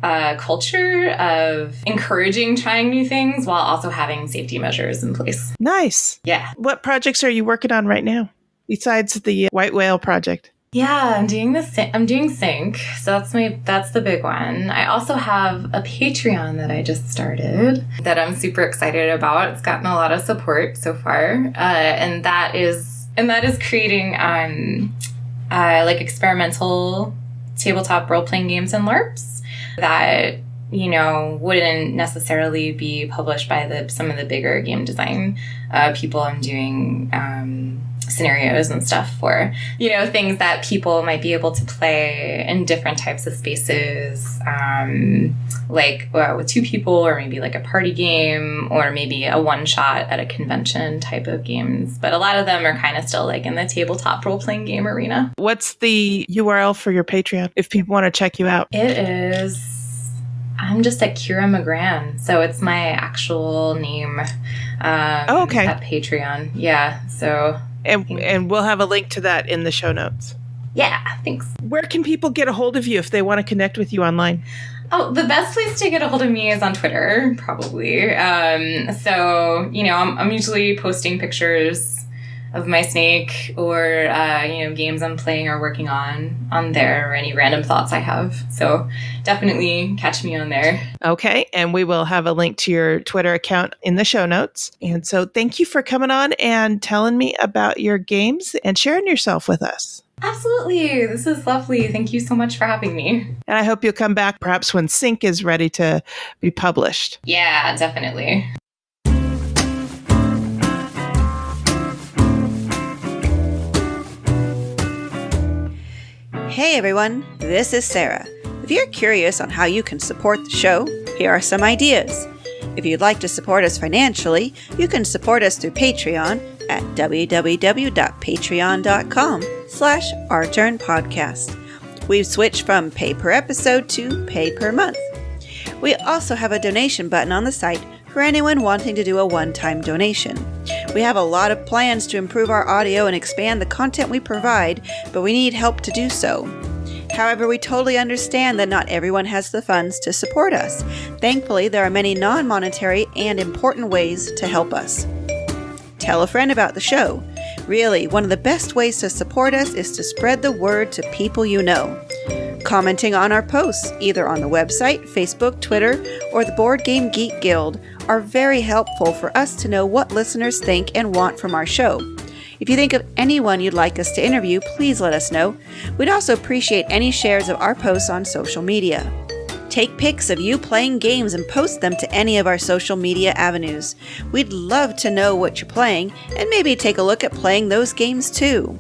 a culture of encouraging trying new things while also having safety measures in place. Nice. Yeah. What projects are you working on right now besides the White Whale project? Yeah, I'm doing Sync, so that's the big one. I also have a Patreon that I just started that I'm super excited about. It's gotten a lot of support so far, and that is creating like experimental tabletop role-playing games and LARPs that wouldn't necessarily be published by some of the bigger game design people. I'm doing scenarios and stuff for, things that people might be able to play in different types of spaces, like with two people, or maybe like a party game, or maybe a one-shot at a convention type of games. But a lot of them are kind of still like in the tabletop role-playing game arena. What's the URL for your Patreon if people want to check you out? It is... I'm just at Kira Magrann, so it's my actual name. Okay. At Patreon, yeah. So, and we'll have a link to that in the show notes. Yeah, thanks. Where can people get a hold of you if they want to connect with you online? Oh, the best place to get a hold of me is on Twitter, probably. So, I'm usually posting pictures of my snake, or games I'm playing or working on there, or any random thoughts I have. So definitely catch me on there. Okay, and we will have a link to your Twitter account in the show notes. And so thank you for coming on and telling me about your games and sharing yourself with us. Absolutely. This is lovely. Thank you so much for having me. And I hope you'll come back perhaps when Sync is ready to be published. Yeah, definitely. Hey everyone, this is Sarah. If you're curious on how you can support the show, here are some ideas. If you'd like to support us financially, you can support us through Patreon at www.patreon.com/OurTurnPodcast. We've switched from pay per episode to pay per month. We also have a donation button on the site for anyone wanting to do a one-time donation. We have a lot of plans to improve our audio and expand the content we provide, but we need help to do so. However, we totally understand that not everyone has the funds to support us. Thankfully, there are many non-monetary and important ways to help us. Tell a friend about the show. Really, one of the best ways to support us is to spread the word to people you know. Commenting on our posts, either on the website, Facebook, Twitter, or the Board Game Geek Guild, are very helpful for us to know what listeners think and want from our show. If you think of anyone you'd like us to interview, please let us know. We'd also appreciate any shares of our posts on social media. Take pics of you playing games and post them to any of our social media avenues. We'd love to know what you're playing and maybe take a look at playing those games too.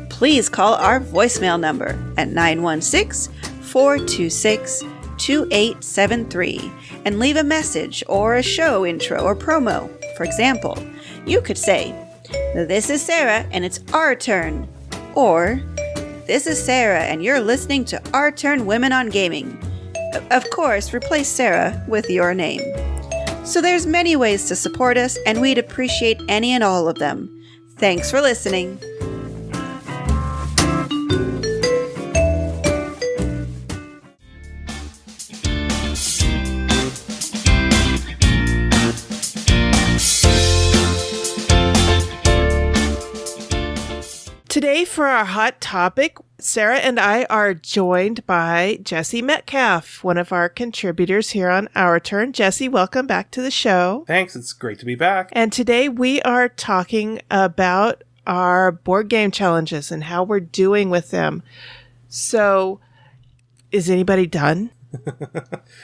Please call our voicemail number at 916-426-2873 and leave a message or a show intro or promo. For example, you could say, "This is Sarah and it's our turn," or "This is Sarah and you're listening to Our Turn Women on Gaming." Of course, replace Sarah with your name. So there's many ways to support us, and we'd appreciate any and all of them. Thanks for listening. Today, for our hot topic, Sarah and I are joined by Jesse Metcalf, one of our contributors here on Our Turn. Jesse, welcome back to the show. Thanks. It's great to be back. And today we are talking about our board game challenges and how we're doing with them. So, is anybody done?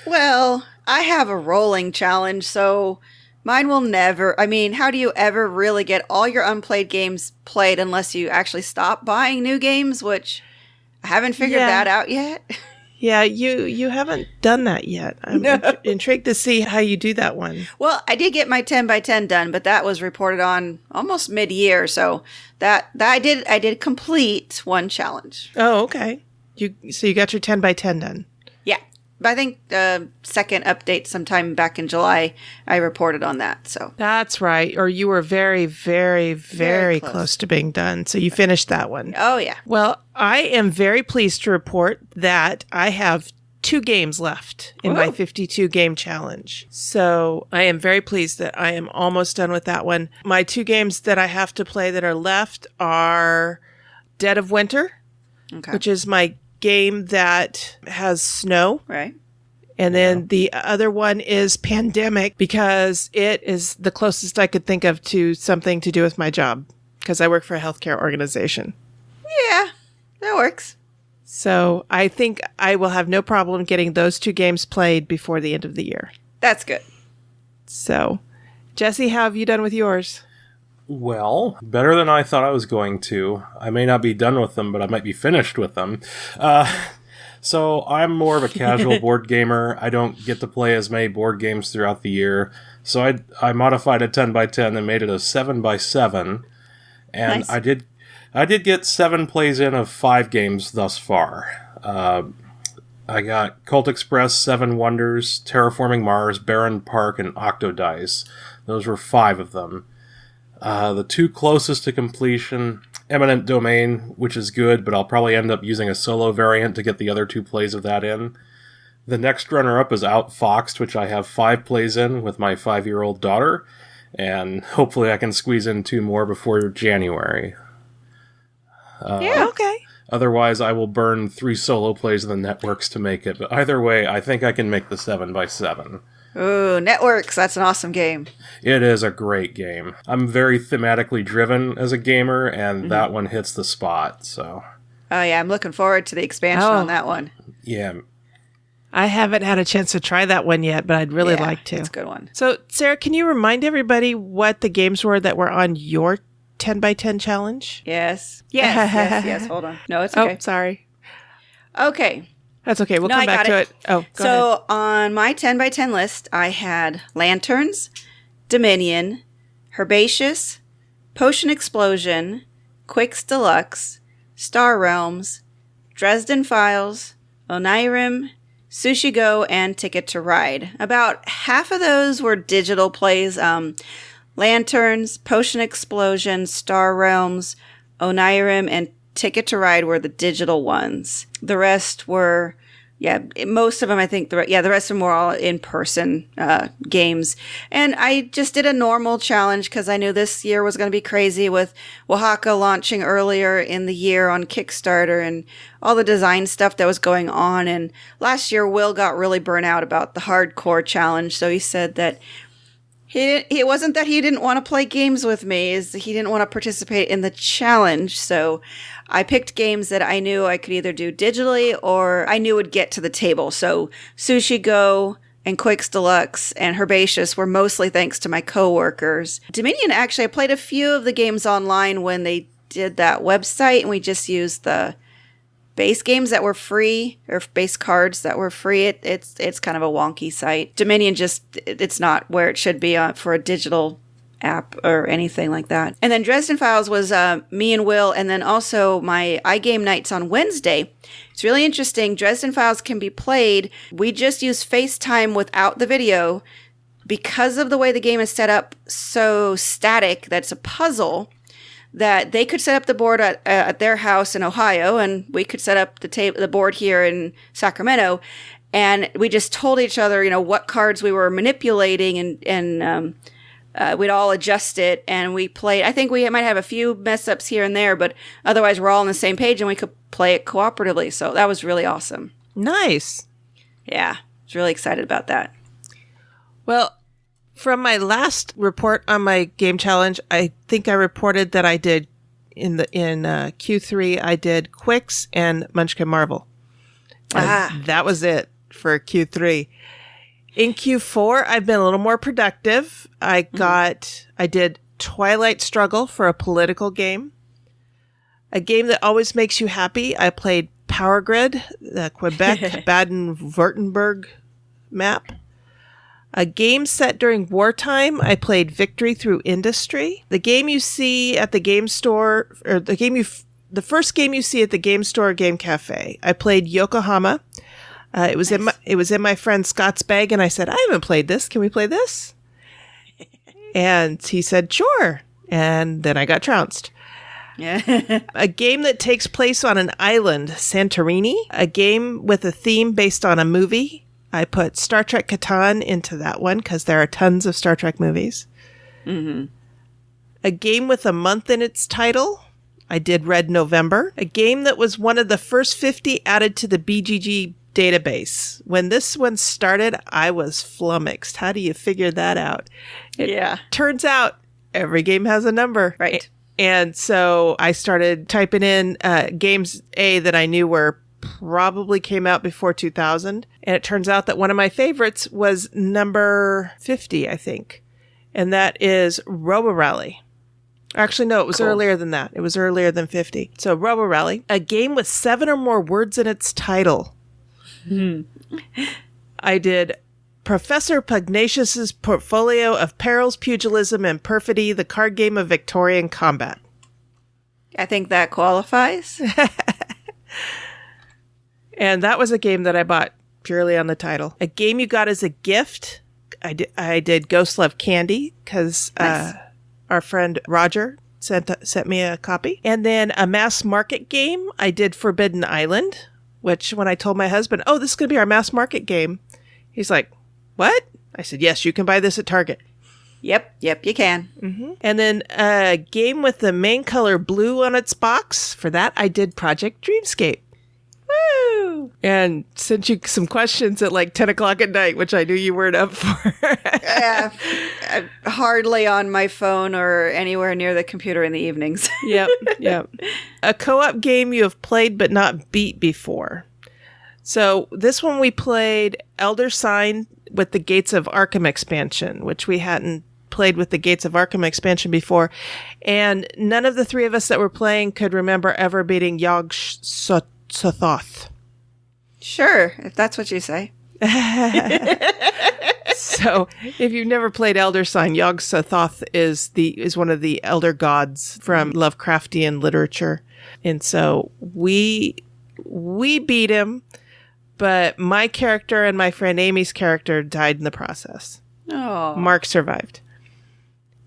Well, I have a rolling challenge, so mine will never... I mean, how do you ever really get all your unplayed games played unless you actually stop buying new games, which I haven't figured that out yet. Yeah, you haven't done that yet. I'm intrigued to see how you do that one. Well, I did get my 10 by 10 done, but that was reported on almost mid-year, so that I did complete one challenge. Oh, okay. So you got your 10 by 10 done. Yeah. But I think second update sometime back in July, I reported on that. So that's right. Or you were very, very, very close to being done. So you finished that one. Oh, yeah. Well, I am very pleased to report that I have 2 games left in my 52 game challenge. So I am very pleased that I am almost done with that one. My 2 games that I have to play that are left are Dead of Winter, which is my game that has snow. Right. And then the other one is Pandemic, because it is the closest I could think of to something to do with my job, because I work for a healthcare organization. Yeah, that works. So I think I will have no problem getting those 2 games played before the end of the year. That's good. So, Jesse, how have you done with yours? Well, better than I thought I was going to. I may not be done with them, but I might be finished with them. So I'm more of a casual board gamer. I don't get to play as many board games throughout the year. So I modified a 10x10 and made it a 7x7. And nice. I did get 7 plays in of 5 games thus far. I got Cult Express, 7 Wonders, Terraforming Mars, Barren Park, and Octodice. Those were 5 of them. The 2 closest to completion, Eminent Domain, which is good, but I'll probably end up using a solo variant to get the other 2 plays of that in. The next runner-up is Outfoxed, which I have 5 plays in with my 5-year-old daughter, and hopefully I can squeeze in 2 more before January. Okay. Otherwise, I will burn 3 solo plays of the networks to make it, but either way, I think I can make the 7x7. Ooh, Networks, that's an awesome game. It is a great game. I'm very thematically driven as a gamer, and that one hits the spot, so... Oh yeah, I'm looking forward to the expansion on that one. Yeah. I haven't had a chance to try that one yet, but I'd really like to. It's a good one. So, Sarah, can you remind everybody what the games were that were on your 10x10 challenge? Yes. Yes. Hold on. No, it's okay. Oh, sorry. Okay. That's okay. We'll come back to it. Oh, go ahead. On my 10x10 list, I had Lanterns, Dominion, Herbaceous, Potion Explosion, Quicks Deluxe, Star Realms, Dresden Files, Onirim, Sushi Go, and Ticket to Ride. About half of those were digital plays. Lanterns, Potion Explosion, Star Realms, Onirim, and Ticket to Ride were the digital ones. The rest were, most of them, I think, the rest of them were all in-person games. And I just did a normal challenge because I knew this year was going to be crazy with Oaxaca launching earlier in the year on Kickstarter and all the design stuff that was going on. And last year, Will got really burnt out about the hardcore challenge. So he said that it wasn't that he didn't want to play games with me, is he didn't want to participate in the challenge. So I picked games that I knew I could either do digitally or I knew would get to the table. So Sushi Go and Quicks Deluxe and Herbaceous were mostly thanks to my coworkers. Dominion, actually, I played a few of the games online when they did that website, and we just used the base games that were free, or base cards that were free. It's kind of a wonky site. Dominion it's not where it should be for a digital app or anything like that. And then Dresden Files was me and Will, and then also my iGame nights on Wednesday. It's really interesting. Dresden Files can be played. We just use FaceTime without the video because of the way the game is set up, so static that's a puzzle, that they could set up the board at their house in Ohio, and we could set up the board here in Sacramento, and we just told each other, what cards we were manipulating, and we'd all adjust it, and we played. I think we might have a few mess ups here and there, but otherwise we're all on the same page, and we could play it cooperatively. So that was really awesome. Nice. Yeah, I was really excited about that. Well, from my last report on my game challenge, I think I reported that I did in Q3. I did Quicks and Munchkin Marvel. That was it for Q3. In Q4, I've been a little more productive. I did Twilight Struggle for a political game. A game that always makes you happy. I played Power Grid, the Quebec Baden-Württemberg map. A game set during wartime, I played Victory Through Industry. The game you see at the game store, or the first game you see at the game store or game cafe. I played Yokohama. It was in my friend Scott's bag, and I said, I haven't played this. Can we play this? And he said, sure. And then I got trounced. Yeah. A game that takes place on an island, Santorini. A game with a theme based on a movie. I put Star Trek Catan into that one because there are tons of Star Trek movies. Mm-hmm. A game with a month in its title. I did Red November. A game that was one of the first 50 added to the BGG database. When this one started, I was flummoxed. How do you figure that out? It turns out every game has a number. Right. And so I started typing in games that I knew were probably came out before 2000. And it turns out that one of my favorites was number 50, I think. And that is Robo Rally. Actually, no, it was earlier than that. It was earlier than 50. So Robo Rally, a game with 7 or more words in its title. I did Professor Pugnacious's Portfolio of Perils, Pugilism, and Perfidy, the card game of Victorian combat. I think that qualifies. And that was a game that I bought purely on the title. A game you got as a gift. I did Ghost Love Candy because our friend Roger sent me a copy. And then a mass market game. I did Forbidden Island, which when I told my husband, oh, this is going to be our mass market game, he's like, what? I said, yes, you can buy this at Target. Yep, you can. Mm-hmm. And then a game with the main color blue on its box. For that, I did Project Dreamscape. Woo! And sent you some questions at like 10 o'clock at night, which I knew you weren't up for. Yeah, I'm hardly on my phone or anywhere near the computer in the evenings. Yep. A co-op game you have played but not beat before. So this one we played Elder Sign with the Gates of Arkham expansion, which we hadn't played with the Gates of Arkham expansion before. And none of the three of us that were playing could remember ever beating Yog-Sothoth. Sure, if that's what you say. So, if you've never played Elder Sign, Yog-Sothoth is one of the elder gods from Lovecraftian literature. And so we beat him, but my character and my friend Amy's character died in the process. Oh. Mark survived.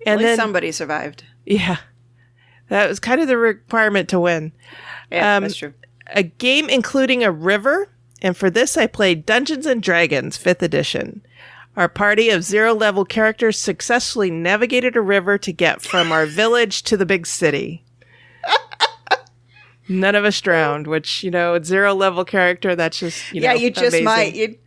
And at least somebody survived. Yeah. That was kind of the requirement to win. Yeah, that's true. A game including a river, and for this I played Dungeons & Dragons 5th edition. Our party of 0-level characters successfully navigated a river to get from our village to the big city. None of us drowned, which, 0-level character, that's just, yeah, you just amazing. might. You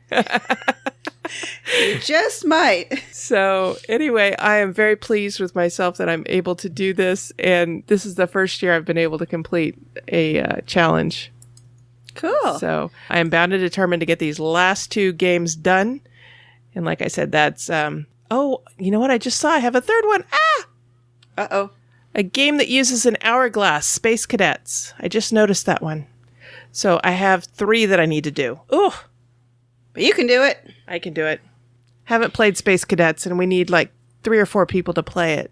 just might. So anyway, I am very pleased with myself that I'm able to do this. And this is the first year I've been able to complete a challenge. Cool. So I am bound and determined to get these last 2 games done. And like I said, that's, oh, you know what? I just saw I have a third one. Ah! Uh-oh. A game that uses an hourglass, Space Cadets. I just noticed that one. So I have 3 that I need to do. Ooh. But you can do it. I can do it. Haven't played Space Cadets, and we need like 3 or 4 people to play it.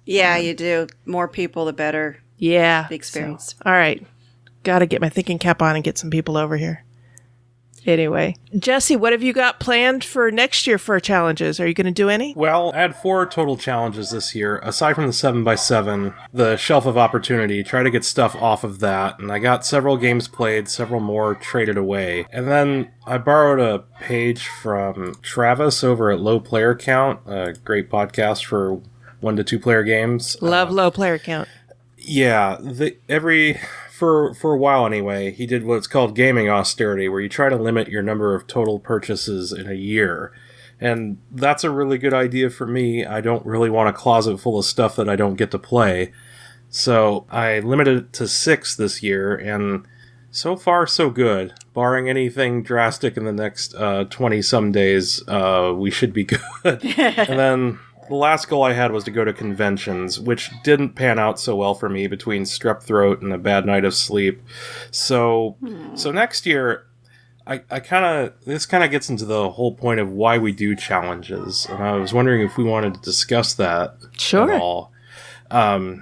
Yeah, you do. More people, the better. Yeah. The experience. So, all right. Got to get my thinking cap on and get some people over here. Anyway, Jesse, what have you got planned for next year for challenges? Are you going to do any? Well, I had 4 total challenges this year. Aside from the 7x7, the Shelf of Opportunity, try to get stuff off of that. And I got several games played, several more traded away. And then I borrowed a page from Travis over at Low Player Count, a great podcast for 1 to 2 player games. Love low player count. Yeah, for a while anyway, he did what's called gaming austerity, where you try to limit your number of total purchases in a year. And that's a really good idea for me. I don't really want a closet full of stuff that I don't get to play. So I limited it to 6 this year, and so far so good. Barring anything drastic in the next 20-some days, we should be good. And then the last goal I had was to go to conventions, which didn't pan out so well for me between strep throat and a bad night of sleep. So next year, this kind of gets into the whole point of why we do challenges, and I was wondering if we wanted to discuss that Sure. at all.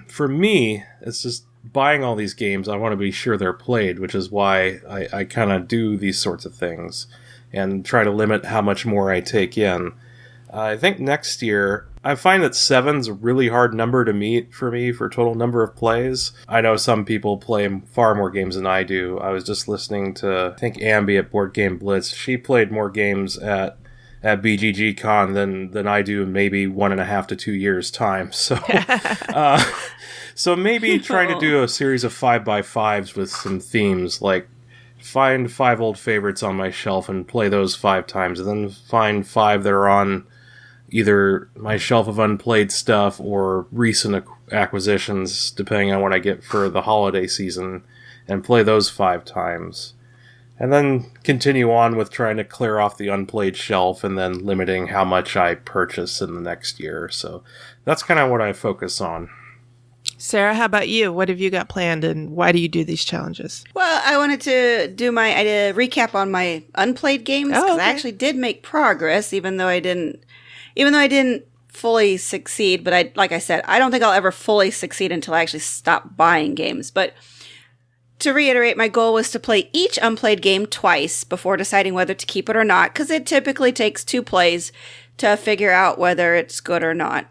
For me, it's just buying all these games. I want to be sure they're played, which is why I kind of do these sorts of things and try to limit how much more I take in. I think next year, I find that 7's a really hard number to meet for me for total number of plays. I know some people play far more games than I do. I was just listening to, I think, Ambi at Board Game Blitz. She played more games at BGG Con than I do in maybe 1.5 to 2 years' time. So, so maybe trying to do a series of 5x5s with some themes, like find 5 old favorites on my shelf and play those 5 times, and then find 5 that are on either my shelf of unplayed stuff or recent acquisitions, depending on what I get for the holiday season, and play those 5 times. And then continue on with trying to clear off the unplayed shelf and then limiting how much I purchase in the next year. So that's kind of what I focus on. Sarah, how about you? What have you got planned, and why do you do these challenges? Well, I wanted to do my recap on my unplayed games, because I actually did make progress, even though I didn't fully succeed. But like I said, I don't think I'll ever fully succeed until I actually stop buying games. But to reiterate, my goal was to play each unplayed game twice before deciding whether to keep it or not, because it typically takes 2 plays to figure out whether it's good or not.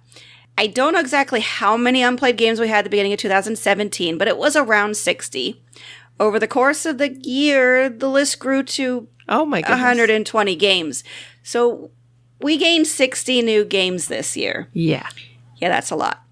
I don't know exactly how many unplayed games we had at the beginning of 2017, but it was around 60. Over the course of the year, the list grew to 120 games. So we gained 60 new games this year. Yeah, that's a lot.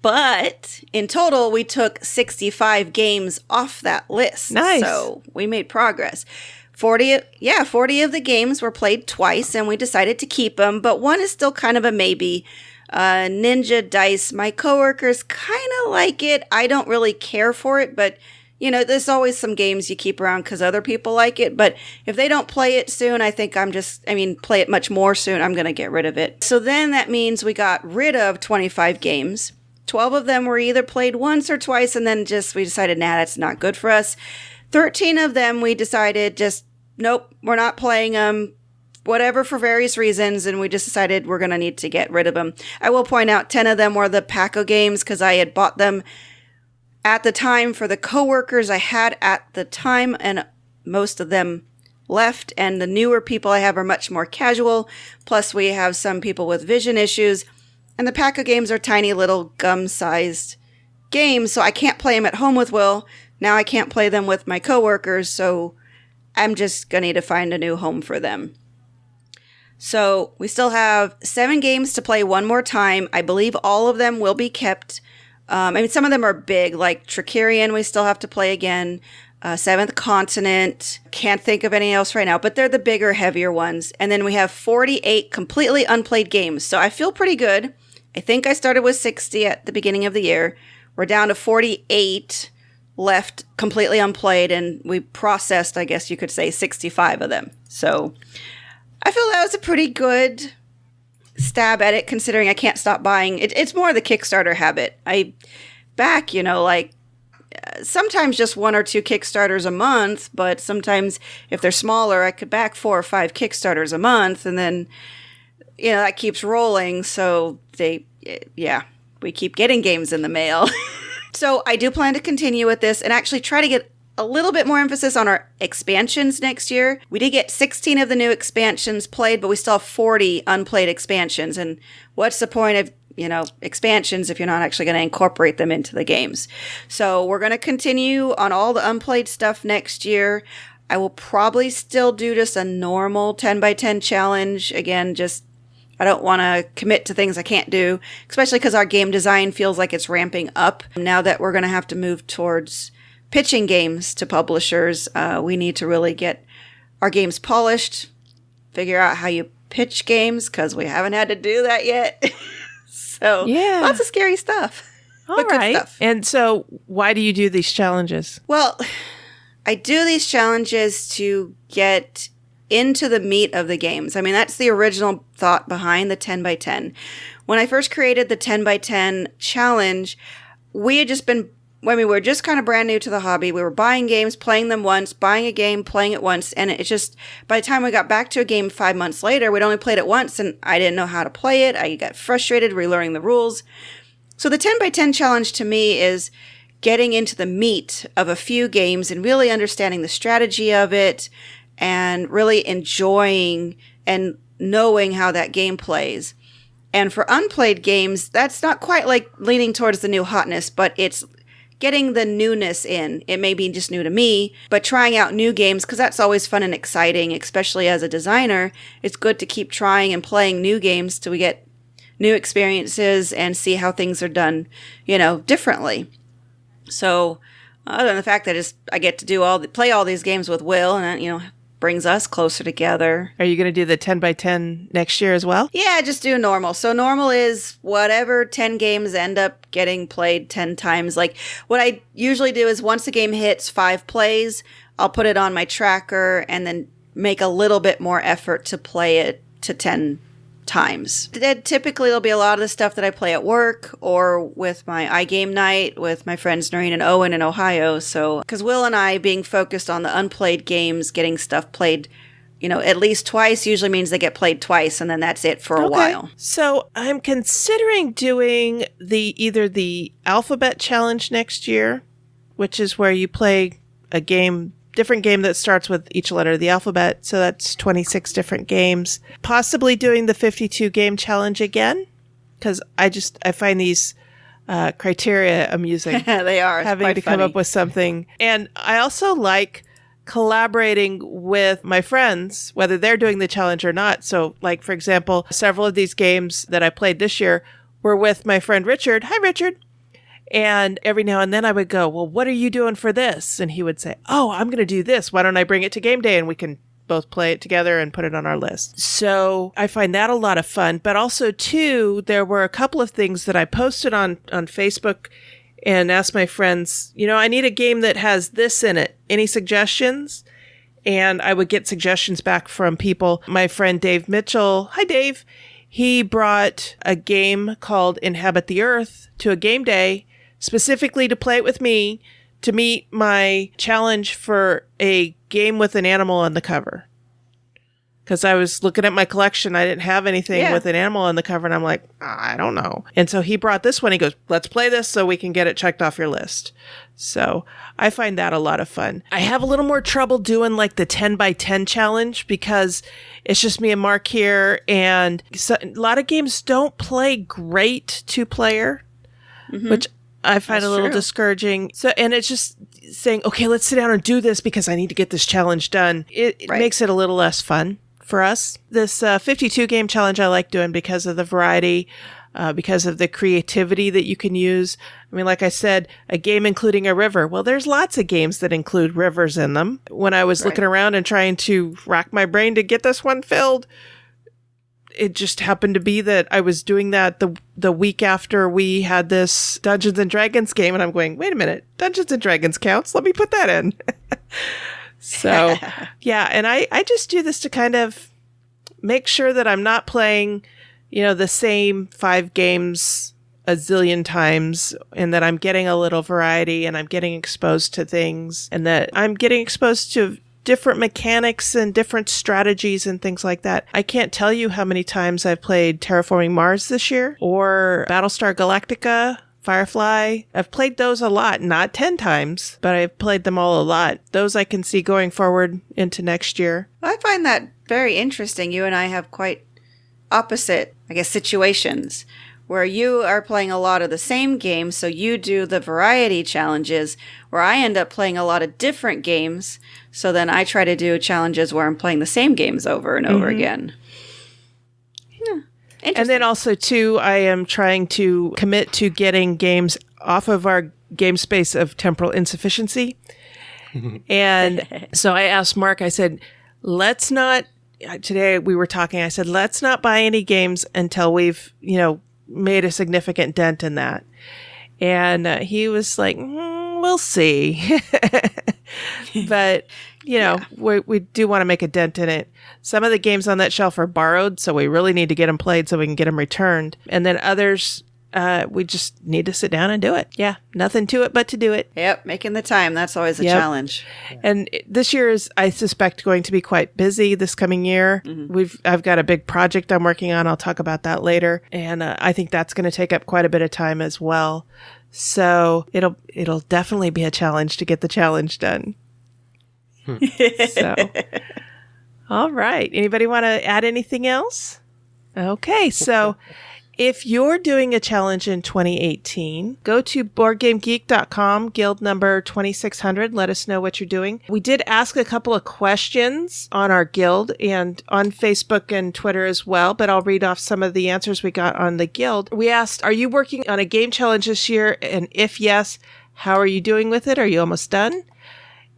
But in total, we took 65 games off that list. Nice. So we made progress. 40 of the games were played twice, and we decided to keep them, but one is still kind of a maybe. Ninja Dice, my coworkers kind of like it. I don't really care for it, but there's always some games you keep around because other people like it. But if they don't play it soon, play it much more soon, I'm going to get rid of it. So then that means we got rid of 25 games. 12 of them were either played once or twice, and then we decided, that's not good for us. 13 of them we decided nope, we're not playing them, whatever, for various reasons, and we just decided we're going to need to get rid of them. I will point out 10 of them were the Paco games, because I had bought them at the time for the coworkers I had at the time, and most of them left, and the newer people I have are much more casual, plus we have some people with vision issues. And the Paco games are tiny little gum-sized games, so I can't play them at home with Will. Now I can't play them with my coworkers, so I'm just going to need to find a new home for them. So we still have 7 games to play one more time. I believe all of them will be kept. Some of them are big, like Tricerion we still have to play again. Seventh Continent. Can't think of any else right now, but they're the bigger, heavier ones. And then we have 48 completely unplayed games. So I feel pretty good. I think I started with 60 at the beginning of the year. We're down to 48 left completely unplayed, and we processed, I guess you could say, 65 of them. So I feel that was a pretty good stab at it, considering I can't stop buying. It's more the Kickstarter habit. I back, sometimes just 1 or 2 Kickstarters a month, but sometimes if they're smaller, I could back 4 or 5 Kickstarters a month, and then, that keeps rolling. So we keep getting games in the mail. So I do plan to continue with this and actually try to get a little bit more emphasis on our expansions next year. We did get 16 of the new expansions played, but we still have 40 unplayed expansions. And what's the point of expansions if you're not actually going to incorporate them into the games? So we're going to continue on all the unplayed stuff next year. I will probably still do just a normal 10x10 challenge. Again, I don't want to commit to things I can't do, especially because our game design feels like it's ramping up. Now that we're going to have to move towards pitching games to publishers, we need to really get our games polished, figure out how you pitch games, because we haven't had to do that yet. So, lots of scary stuff. All right. Stuff. And so, why do you do these challenges? Well, I do these challenges to get into the meat of the games. That's the original thought behind the 10x10. When I first created the 10x10 challenge, we were just kind of brand new to the hobby. We were buying games, playing them once, buying a game, playing it once, and it just, by the time we got back to a game 5 months later, we'd only played it once, and I didn't know how to play it. I got frustrated relearning the rules. So the 10x10 challenge to me is getting into the meat of a few games and really understanding the strategy of it, and really enjoying and knowing how that game plays. And for unplayed games, that's not quite like leaning towards the new hotness, but it's getting the newness in. It may be just new to me, but trying out new games, because that's always fun and exciting, especially as a designer. It's good to keep trying and playing new games till we get new experiences and see how things are done, differently. So other than the fact that I get to play all these games with Will, and brings us closer together. Are you going to do the 10 by 10 next year as well? Yeah, just do normal. So normal is whatever 10 games end up getting played 10 times. Like what I usually do is once the game hits 5 plays, I'll put it on my tracker and then make a little bit more effort to play it to 10 times. Typically, it'll be a lot of the stuff that I play at work or with my iGame night with my friends Noreen and Owen in Ohio. So, because Will and I being focused on the unplayed games, getting stuff played, at least twice usually means they get played twice, and then that's it for a while. So I'm considering doing either the alphabet challenge next year, which is where you play a different game that starts with each letter of the alphabet. So that's 26 different games. Possibly doing the 52 game challenge again, because I find these criteria amusing. They are. It's having to funny. come up with something. And I also like collaborating with my friends, whether they're doing the challenge or not. So like, for example, several of these games that I played this year were with my friend Richard. Hi, Richard. And every now and then I would go, well, what are you doing for this? And he would say, oh, I'm going to do this. Why don't I bring it to game day and we can both play it together and put it on our list. So I find that a lot of fun. But also, too, there were a couple of things that I posted on Facebook and asked my friends, I need a game that has this in it. Any suggestions? And I would get suggestions back from people. My friend Dave Mitchell, hi, Dave. He brought a game called Inhabit the Earth to a game day specifically to play it with me to meet my challenge for a game with an animal on the cover. Because I was looking at my collection. I didn't have anything with an animal on the cover. And I'm like, I don't know. And so he brought this one. He goes, let's play this so we can get it checked off your list. So I find that a lot of fun. I have a little more trouble doing like the 10 by 10 challenge because it's just me and Mark here. And a lot of games don't play great 2-player, which I find a little discouraging. So, and it's just saying, okay, let's sit down and do this because I need to get this challenge done. It makes it a little less fun for us. This 52 game challenge I like doing because of the variety, because of the creativity that you can use. I mean, like I said, a game including a river. Well, there's lots of games that include rivers in them. When I was looking around and trying to rack my brain to get this one filled, it just happened to be that I was doing that the week after we had this Dungeons and Dragons game, and I'm going, wait a minute, Dungeons and Dragons counts. Let me put that in. So, yeah, and I just do this to kind of make sure that I'm not playing, the same 5 games a zillion times, and that I'm getting a little variety, and I'm getting exposed to things, and that I'm getting exposed to different mechanics and different strategies and things like that. I can't tell you how many times I've played Terraforming Mars this year or Battlestar Galactica, Firefly. I've played those a lot, not 10 times, but I've played them all a lot. Those I can see going forward into next year. I find that very interesting. You and I have quite opposite, situations where you are playing a lot of the same games, so you do the variety challenges, where I end up playing a lot of different games, so then I try to do challenges where I'm playing the same games over and over again. Yeah. And then also, too, I am trying to commit to getting games off of our game space of temporal insufficiency. And so I asked Mark, I said, let's not, today we were talking, I said, let's not buy any games until we've, made a significant dent in that. And he was like, we'll see. But, we do want to make a dent in it. Some of the games on that shelf are borrowed, so we really need to get them played so we can get them returned. And then others, we just need to sit down and do it. Yeah, nothing to it but to do it. Yep, making the time. That's always a challenge. And this year is, I suspect, going to be quite busy this coming year. I've got a big project I'm working on. I'll talk about that later. And I think that's going to take up quite a bit of time as well. So it'll definitely be a challenge to get the challenge done. So, All right. Anybody want to add anything else? Okay, so if you're doing a challenge in 2018, go to BoardGameGeek.com, guild number 2600. Let us know what you're doing. We did ask a couple of questions on our guild and on Facebook and Twitter as well, but I'll read off some of the answers we got on the guild. We asked, are you working on a game challenge this year? And if yes, how are you doing with it? Are you almost done?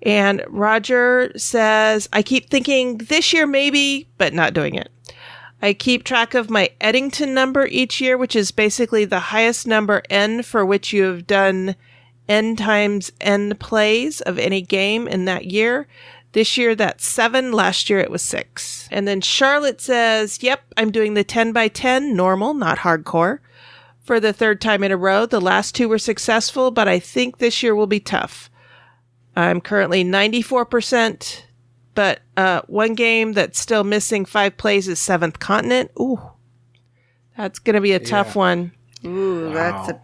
And Roger says, I keep thinking this year maybe, but not doing it. I keep track of my Eddington number each year, which is basically the highest number N for which you have done N times N plays of any game in that year. This year, that's 7. Last year, it was 6. And then Charlotte says, yep, I'm doing the 10 by 10, normal, not hardcore, for the 3rd time in a row. The last 2 were successful, but I think this year will be tough. I'm currently 94%. But one game that's still missing 5 plays is 7th Continent. Ooh, that's going to be a tough one. Ooh, wow. That's a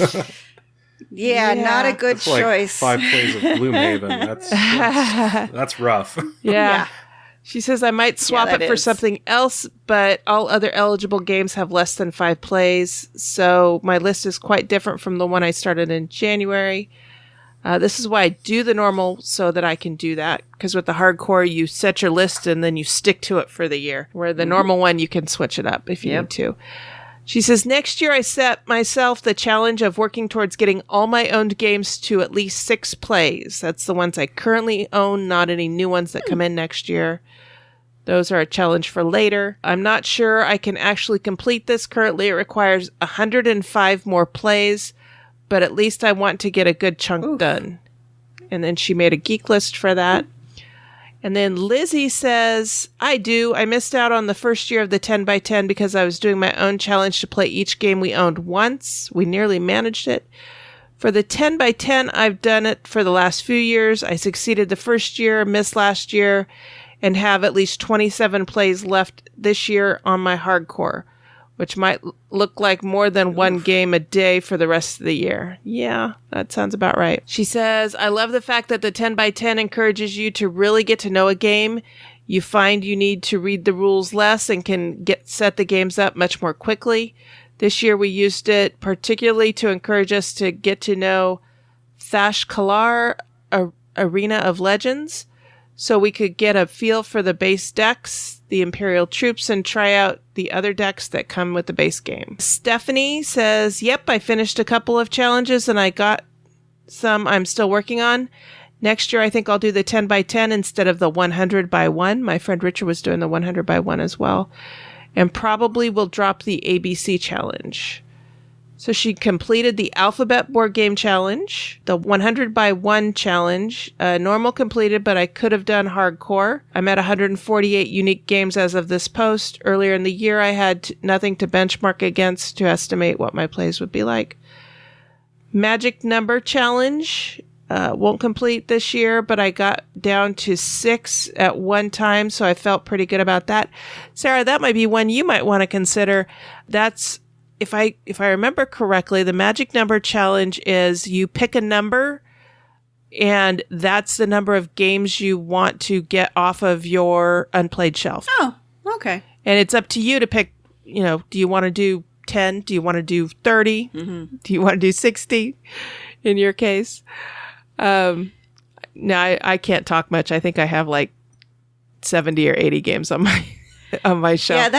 bit... yeah, not a good choice. Like 5 plays of Gloomhaven. That's rough. Yeah. She says, I might swap it for something else, but all other eligible games have less than 5 plays. So my list is quite different from the one I started in January. This is why I do the normal so that I can do that. Because with the hardcore, you set your list and then you stick to it for the year. Where the normal one, you can switch it up if you need to. She says, next year I set myself the challenge of working towards getting all my owned games to at least 6 plays. That's the ones I currently own, not any new ones that come in next year. Those are a challenge for later. I'm not sure I can actually complete this. Currently, it requires 105 more plays. But at least I want to get a good chunk done. And then she made a geek list for that. And then Lizzie says, I missed out on the first year of the 10 by 10 because I was doing my own challenge to play each game we owned once. We nearly managed it. For the 10 by 10, I've done it for the last few years. I succeeded the first year, missed last year, and have at least 27 plays left this year on my hardcore, which might look like more than one game a day for the rest of the year. Yeah, that sounds about right. She says, I love the fact that the 10 by 10 encourages you to really get to know a game. You find you need to read the rules less and can set the games up much more quickly. This year we used it particularly to encourage us to get to know Thash Kalar, Arena of Legends, so we could get a feel for the base decks, the Imperial troops, and try out the other decks that come with the base game. Stephanie says, yep, I finished a couple of challenges and I got some I'm still working on. Next year, I think I'll do the 10 by 10 instead of the 100 by 1. My friend Richard was doing the 100 by 1 as well. And probably will drop the ABC challenge. So she completed the Alphabet Board Game Challenge, the 100 by 1 challenge, normal completed, but I could have done hardcore. I'm at 148 unique games as of this post. Earlier in the year, I had nothing to benchmark against to estimate what my plays would be like. Magic Number Challenge, won't complete this year, but I got down to 6 at one time, so I felt pretty good about that. Sarah, that might be one you might want to consider. That's If I remember correctly, the Magic Number Challenge is you pick a number, and that's the number of games you want to get off of your unplayed shelf. Oh, okay. And it's up to you to pick, do you want to do 10? Do you want to do 30? Mm-hmm. Do you want to do 60 in your case? Now, I can't talk much. I think I have like 70 or 80 games on my shelf.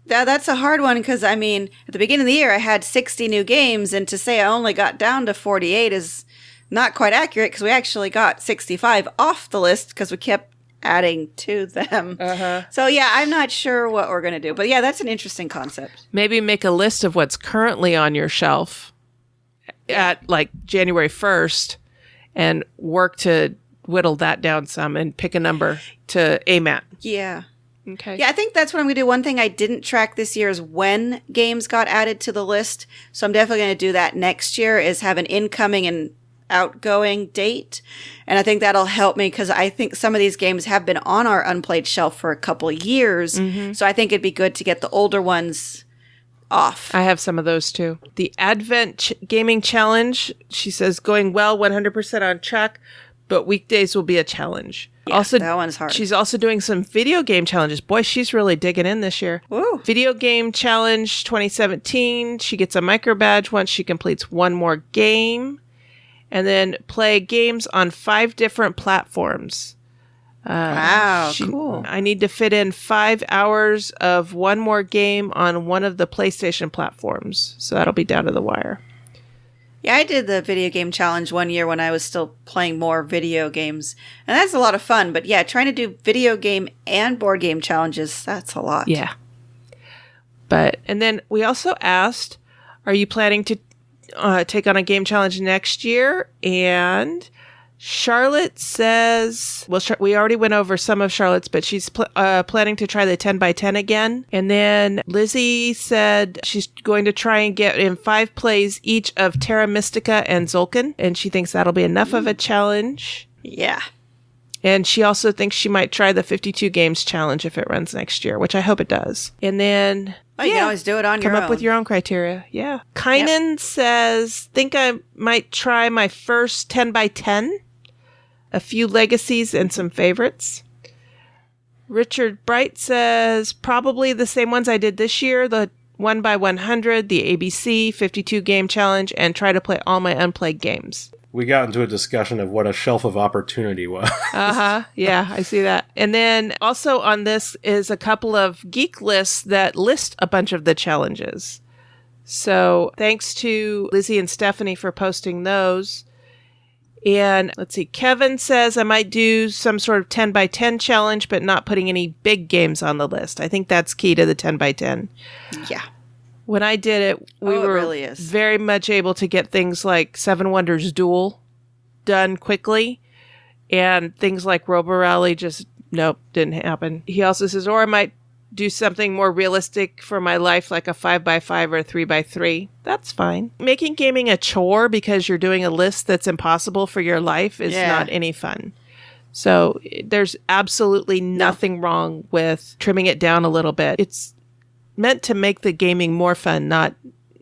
Yeah, that's a hard one because, at the beginning of the year, I had 60 new games, and to say I only got down to 48 is not quite accurate because we actually got 65 off the list because we kept adding to them. Uh-huh. So, yeah, I'm not sure what we're going to do. But, yeah, that's an interesting concept. Maybe make a list of what's currently on your shelf at, like, January 1st and work to whittle that down some and pick a number to aim at. Yeah. Okay. Yeah, I think that's what I'm going to do. One thing I didn't track this year is when games got added to the list. So I'm definitely going to do that next year, is have an incoming and outgoing date. And I think that'll help me because I think some of these games have been on our unplayed shelf for a couple of years. Mm-hmm. So I think it'd be good to get the older ones off. I have some of those too. The Advent Gaming Challenge, she says, going well, 100% on track, but weekdays will be a challenge. Yeah, also, that one's hard. She's also doing some video game challenges. Boy, she's really digging in this year. Woo. Video game challenge 2017. She gets a micro badge once she completes one more game. And then play games on 5 different platforms. Wow, cool. I need to fit in 5 hours of one more game on one of the PlayStation platforms. So that'll be down to the wire. Yeah, I did the video game challenge one year when I was still playing more video games. And that's a lot of fun. But yeah, trying to do video game and board game challenges, that's a lot. Yeah. And then we also asked, are you planning to take on a game challenge next year? And Charlotte says, well, we already went over some of Charlotte's, but she's planning to try the 10 by 10 again. And then Lizzie said she's going to try and get in 5 plays each of Terra Mystica and Zolkin. And she thinks that'll be enough of a challenge. Yeah. And she also thinks she might try the 52 games challenge if it runs next year, which I hope it does. And then... you can always do it on your own. Come up with your own criteria. Yeah. Kynan says, think I might try my first 10 by 10. A few legacies and some favorites. Richard Bright says, probably the same ones I did this year. The 1 by 100, the ABC 52 game challenge, and try to play all my unplayed games. We got into a discussion of what a shelf of opportunity was. Yeah, I see that. And then also on this is a couple of geek lists that list a bunch of the challenges. So thanks to Lizzie and Stephanie for posting those. And let's see, Kevin says I might do some sort of 10 by 10 challenge, but not putting any big games on the list. I think that's key to the 10 by 10. Yeah. When I did it, we were really is. very much able to get things like Seven Wonders Duel done quickly. And things like Robo Rally just, nope, didn't happen. He also says, or I might do something more realistic for my life, like a 5 by 5 or a 3 by 3. That's fine. Making gaming a chore because you're doing a list that's impossible for your life is not any fun. So there's absolutely nothing wrong with trimming it down a little bit. It's meant to make the gaming more fun, not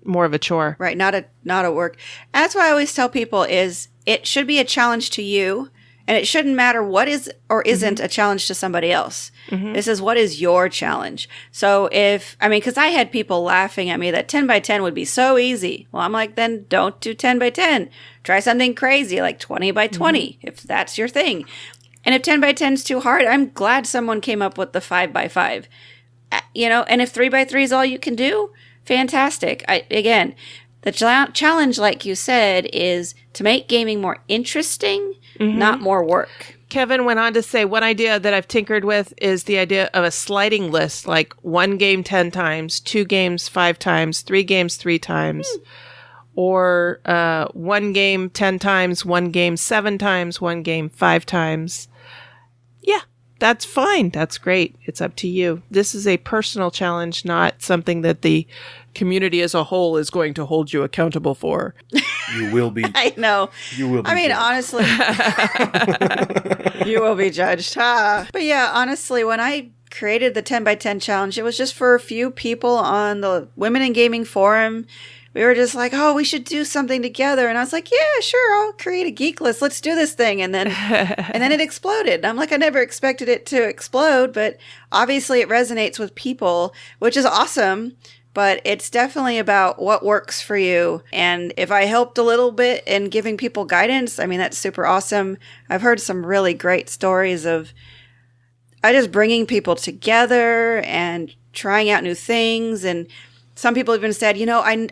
more of a chore. Right, not a work. That's why I always tell people is it should be a challenge to you. And it shouldn't matter what is or isn't a challenge to somebody else. Mm-hmm. This is what is your challenge. So because I had people laughing at me that 10 by 10 would be so easy. Well, I'm like, then don't do 10 by 10. Try something crazy like 20 by 20, if that's your thing. And if 10 by 10 is too hard, I'm glad someone came up with the 5 by 5. And if 3 by 3 is all you can do, fantastic. Again, the challenge, like you said, is to make gaming more interesting, not more work. Kevin went on to say, one idea that I've tinkered with is the idea of a sliding list, like 1 game 10 times, 2 games 5 times, 3 games 3 times, or 1 game 10 times, 1 game 7 times, 1 game 5 times. Yeah, that's fine. That's great. It's up to you. This is a personal challenge, not something that the community as a whole is going to hold you accountable for. You will be. I know. You will be. Honestly, you will be judged. But yeah, honestly, when I created the 10 by 10 challenge, it was just for a few people on the Women in Gaming forum. We were just like, oh, we should do something together. And I was like, yeah, sure, I'll create a geek list. Let's do this thing. And then it exploded. And I'm like, I never expected it to explode, but obviously it resonates with people, which is awesome. But it's definitely about what works for you. And if I helped a little bit in giving people guidance, that's super awesome. I've heard some really great stories of just bringing people together and trying out new things. And some people even said,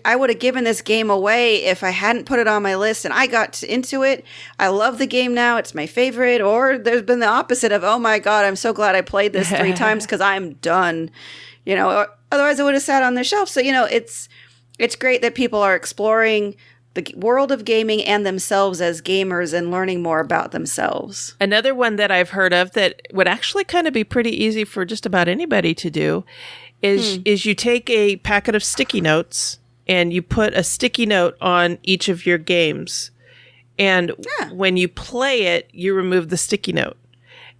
I would have given this game away if I hadn't put it on my list and I got into it. I love the game now. It's my favorite. Or there's been the opposite of, oh my God, I'm so glad I played this 3 times because I'm done. Otherwise I would have sat on the shelf. So, it's great that people are exploring the world of gaming and themselves as gamers and learning more about themselves. Another one that I've heard of that would actually kind of be pretty easy for just about anybody to do is you take a packet of sticky notes and you put a sticky note on each of your games. And when you play it, you remove the sticky note.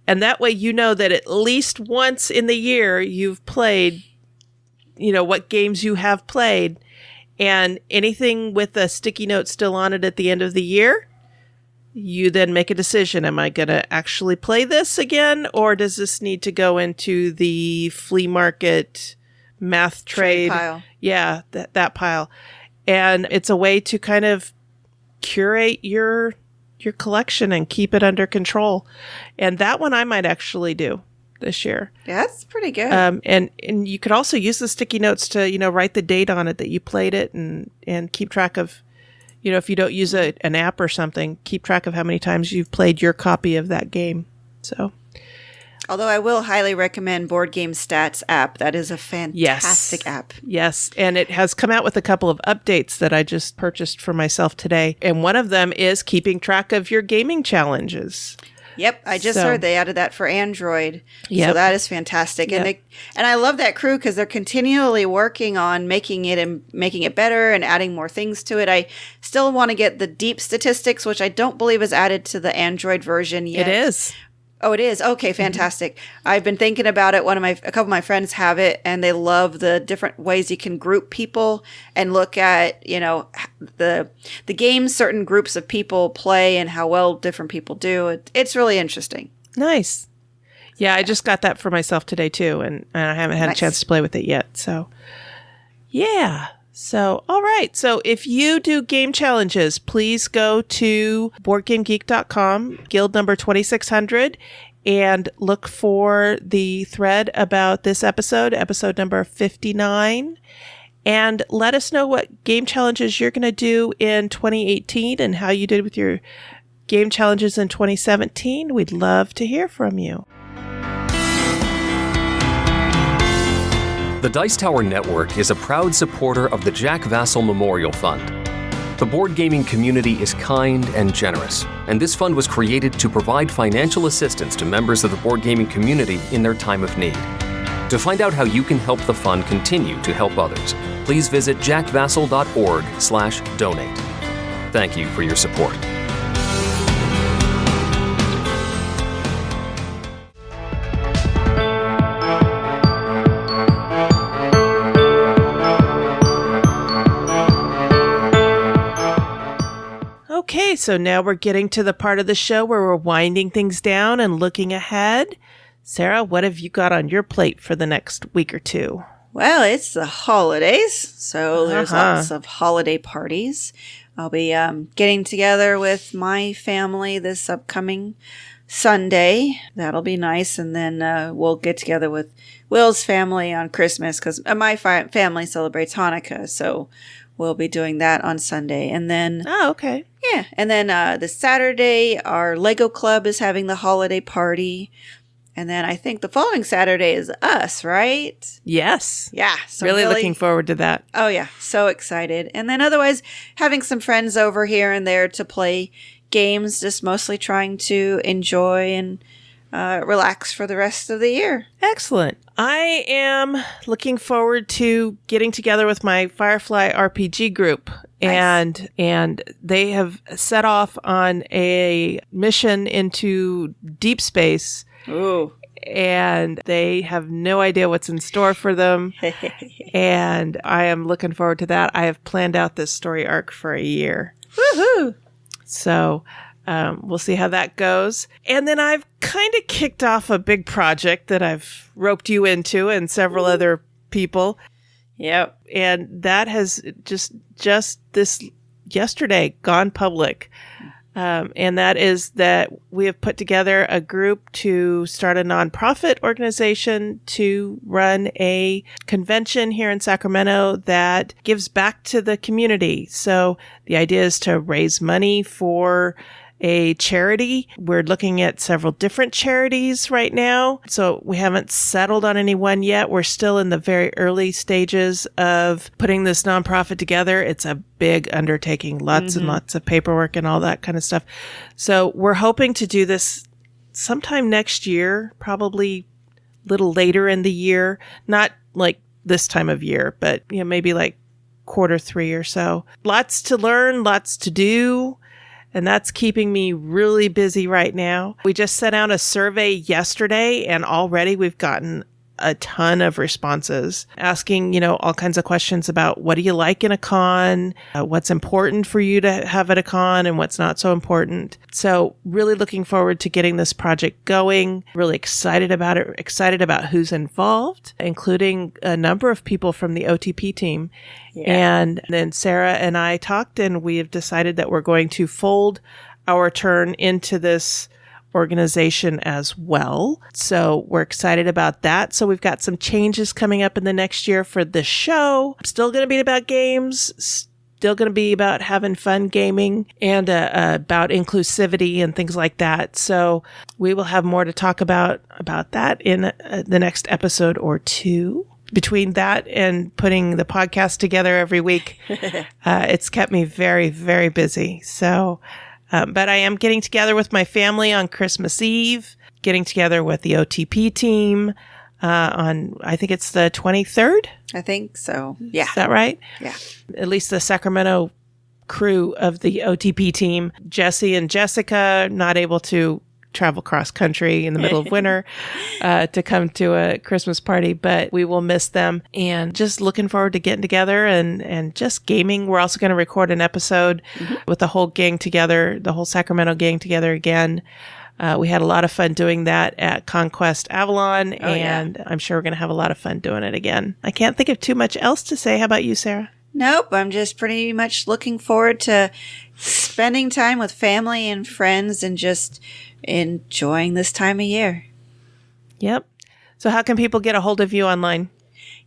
And that way you know that at least once in the year you've played, what games you have played. And anything with a sticky note still on it at the end of the year, you then make a decision. Am I going to actually play this again, or does this need to go into the flea market math trade pile? Yeah, that pile. And it's a way to kind of curate your collection and keep it under control. And that one I might actually do this year. Yeah, that's pretty good. And you could also use the sticky notes to, write the date on it that you played it and keep track of, if you don't use an app or something, keep track of how many times you've played your copy of that game. So, although I will highly recommend Board Game Stats app. That is a fantastic app. Yes. And it has come out with a couple of updates that I just purchased for myself today. And one of them is keeping track of your gaming challenges. Yep, I just heard they added that for Android. Yep. So that is fantastic. Yep. And I love that crew because they're continually working on making it better and adding more things to it. I still want to get the deep statistics, which I don't believe is added to the Android version yet. It is. Oh, it is? Okay, fantastic. I've been thinking about it. A couple of my friends have it, and they love the different ways you can group people and look at, the games certain groups of people play and how well different people do. It's really interesting. Nice. Yeah, I just got that for myself today, too, and I haven't had a chance to play with it yet. So, yeah. So, all right. So if you do game challenges, please go to BoardGameGeek.com, guild number 2600, and look for the thread about this episode number 59. And let us know what game challenges you're going to do in 2018 and how you did with your game challenges in 2017. We'd love to hear from you. The Dice Tower Network is a proud supporter of the Jack Vassell Memorial Fund. The board gaming community is kind and generous, and this fund was created to provide financial assistance to members of the board gaming community in their time of need. To find out how you can help the fund continue to help others, please visit jackvassell.org/donate. Thank you for your support. Okay, so now we're getting to the part of the show where we're winding things down and looking ahead. Sarah, what have you got on your plate for the next week or two? Well, it's the holidays, so there's lots of holiday parties. I'll be getting together with my family this upcoming Sunday. That'll be nice. And then we'll get together with Will's family on Christmas because my family celebrates Hanukkah. So we'll be doing that on Sunday. And then... Oh, okay. Yeah. And then this Saturday, our Lego Club is having the holiday party. And then I think the following Saturday is us, right? Yes. Yeah. So really looking forward to that. Oh, yeah. So excited. And then otherwise, having some friends over here and there to play games, just mostly trying to enjoy and relax for the rest of the year. Excellent. I am looking forward to getting together with my Firefly RPG group. Nice. And they have set off on a mission into deep space. Ooh. And they have no idea what's in store for them. And I am looking forward to that. I have planned out this story arc for a year. Woohoo! So we'll see how that goes. And then I've kind of kicked off a big project that I've roped you into and several other people. Yep. And that has just this yesterday gone public. And that is that we have put together a group to start a nonprofit organization to run a convention here in Sacramento that gives back to the community. So the idea is to raise money for a charity. We're looking at several different charities right now. So we haven't settled on any one yet. We're still in the very early stages of putting this nonprofit together. It's a big undertaking, lots and lots of paperwork and all that kind of stuff. So we're hoping to do this sometime next year, probably a little later in the year, not like this time of year, but maybe like Q3 or so. Lots to learn, lots to do. And that's keeping me really busy right now. We just sent out a survey yesterday, and already we've gotten a ton of responses asking, all kinds of questions about what do you like in a con, what's important for you to have at a con and what's not so important. So really looking forward to getting this project going, really excited about it, excited about who's involved, including a number of people from the OTP team. Yeah. And then Sarah and I talked and we have decided that we're going to fold Our Turn into this organization as well. So we're excited about that. So we've got some changes coming up in the next year for the show. Still going to be about games, still going to be about having fun gaming and about inclusivity and things like that. So we will have more to talk about that in the next episode or two. Between that and putting the podcast together every week, it's kept me very, very busy. So but I am getting together with my family on Christmas Eve, getting together with the OTP team on, I think it's the 23rd. I think so. Yeah. Is that right? Yeah. At least the Sacramento crew of the OTP team. Jesse and Jessica not able to travel cross country in the middle of winter to come to a Christmas party, but we will miss them and just looking forward to getting together and just gaming. We're also going to record an episode with the whole gang together, the whole Sacramento gang together again. We had a lot of fun doing that at Conquest Avalon, and I'm sure we're going to have a lot of fun doing it again. I can't think of too much else to say. How about you, Sarah? Nope. I'm just pretty much looking forward to spending time with family and friends and just enjoying this time of year. Yep. So how can people get a hold of you online?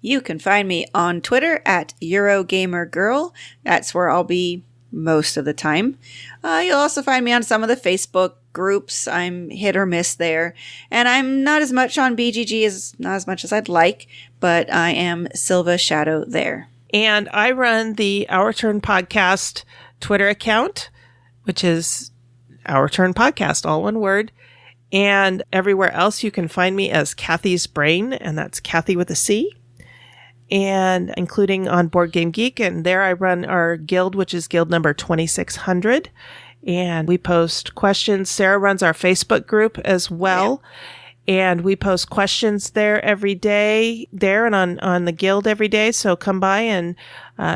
You can find me on Twitter at EurogamerGirl. That's where I'll be most of the time. You'll also find me on some of the Facebook groups. I'm hit or miss there. And I'm not as much on BGG, not as much as I'd like, but I am Silva Shadow there. And I run the Our Turn Podcast Twitter account, which is Our Turn Podcast, all one word. And everywhere else you can find me as Cathy's Brain, and that's Cathy with a C. And including on Board Game Geek, and there I run our guild, which is guild number 2600. And we post questions. Sarah runs our Facebook group as well. Yeah. And we post questions there every day, there and on the guild every day. So come by and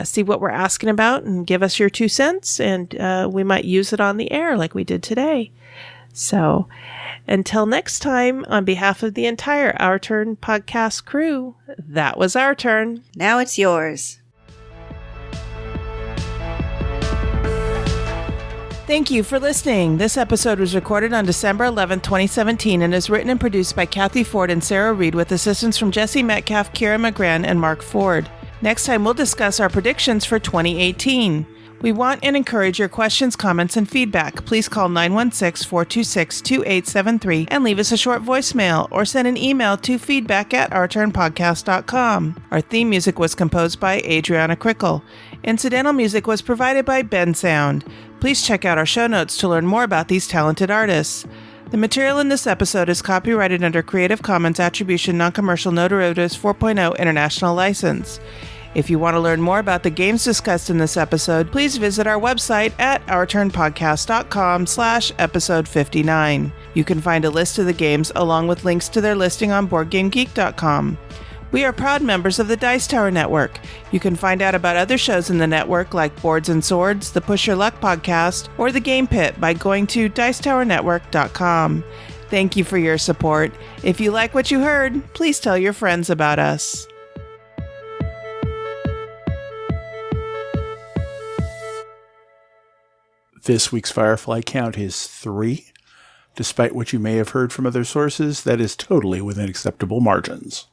see what we're asking about and give us your 2 cents. And we might use it on the air like we did today. So until next time, on behalf of the entire Our Turn podcast crew, that was our turn. Now it's yours. Thank you for listening. This episode was recorded on December 11th, 2017, and is written and produced by Cathy Ford and Sarah Reed with assistance from Jesse Metcalf, Kira Magrann, and Mark Ford. Next time, we'll discuss our predictions for 2018. We want and encourage your questions, comments, and feedback. Please call 916-426-2873 and leave us a short voicemail or send an email to feedback@ourturnpodcast.com. Our theme music was composed by Adriana Crickle. Incidental music was provided by Ben Sound. Please check out our show notes to learn more about these talented artists. The material in this episode is copyrighted under Creative Commons Attribution Non-Commercial No Derivatives 4.0 International License. If you want to learn more about the games discussed in this episode, please visit our website at ourturnpodcast.com/episode 59. You can find a list of the games along with links to their listing on BoardGameGeek.com. We are proud members of the Dice Tower Network. You can find out about other shows in the network like Boards and Swords, the Push Your Luck podcast, or the Game Pit by going to dicetowernetwork.com. Thank you for your support. If you like what you heard, please tell your friends about us. This week's Firefly count is 3. Despite what you may have heard from other sources, that is totally within acceptable margins.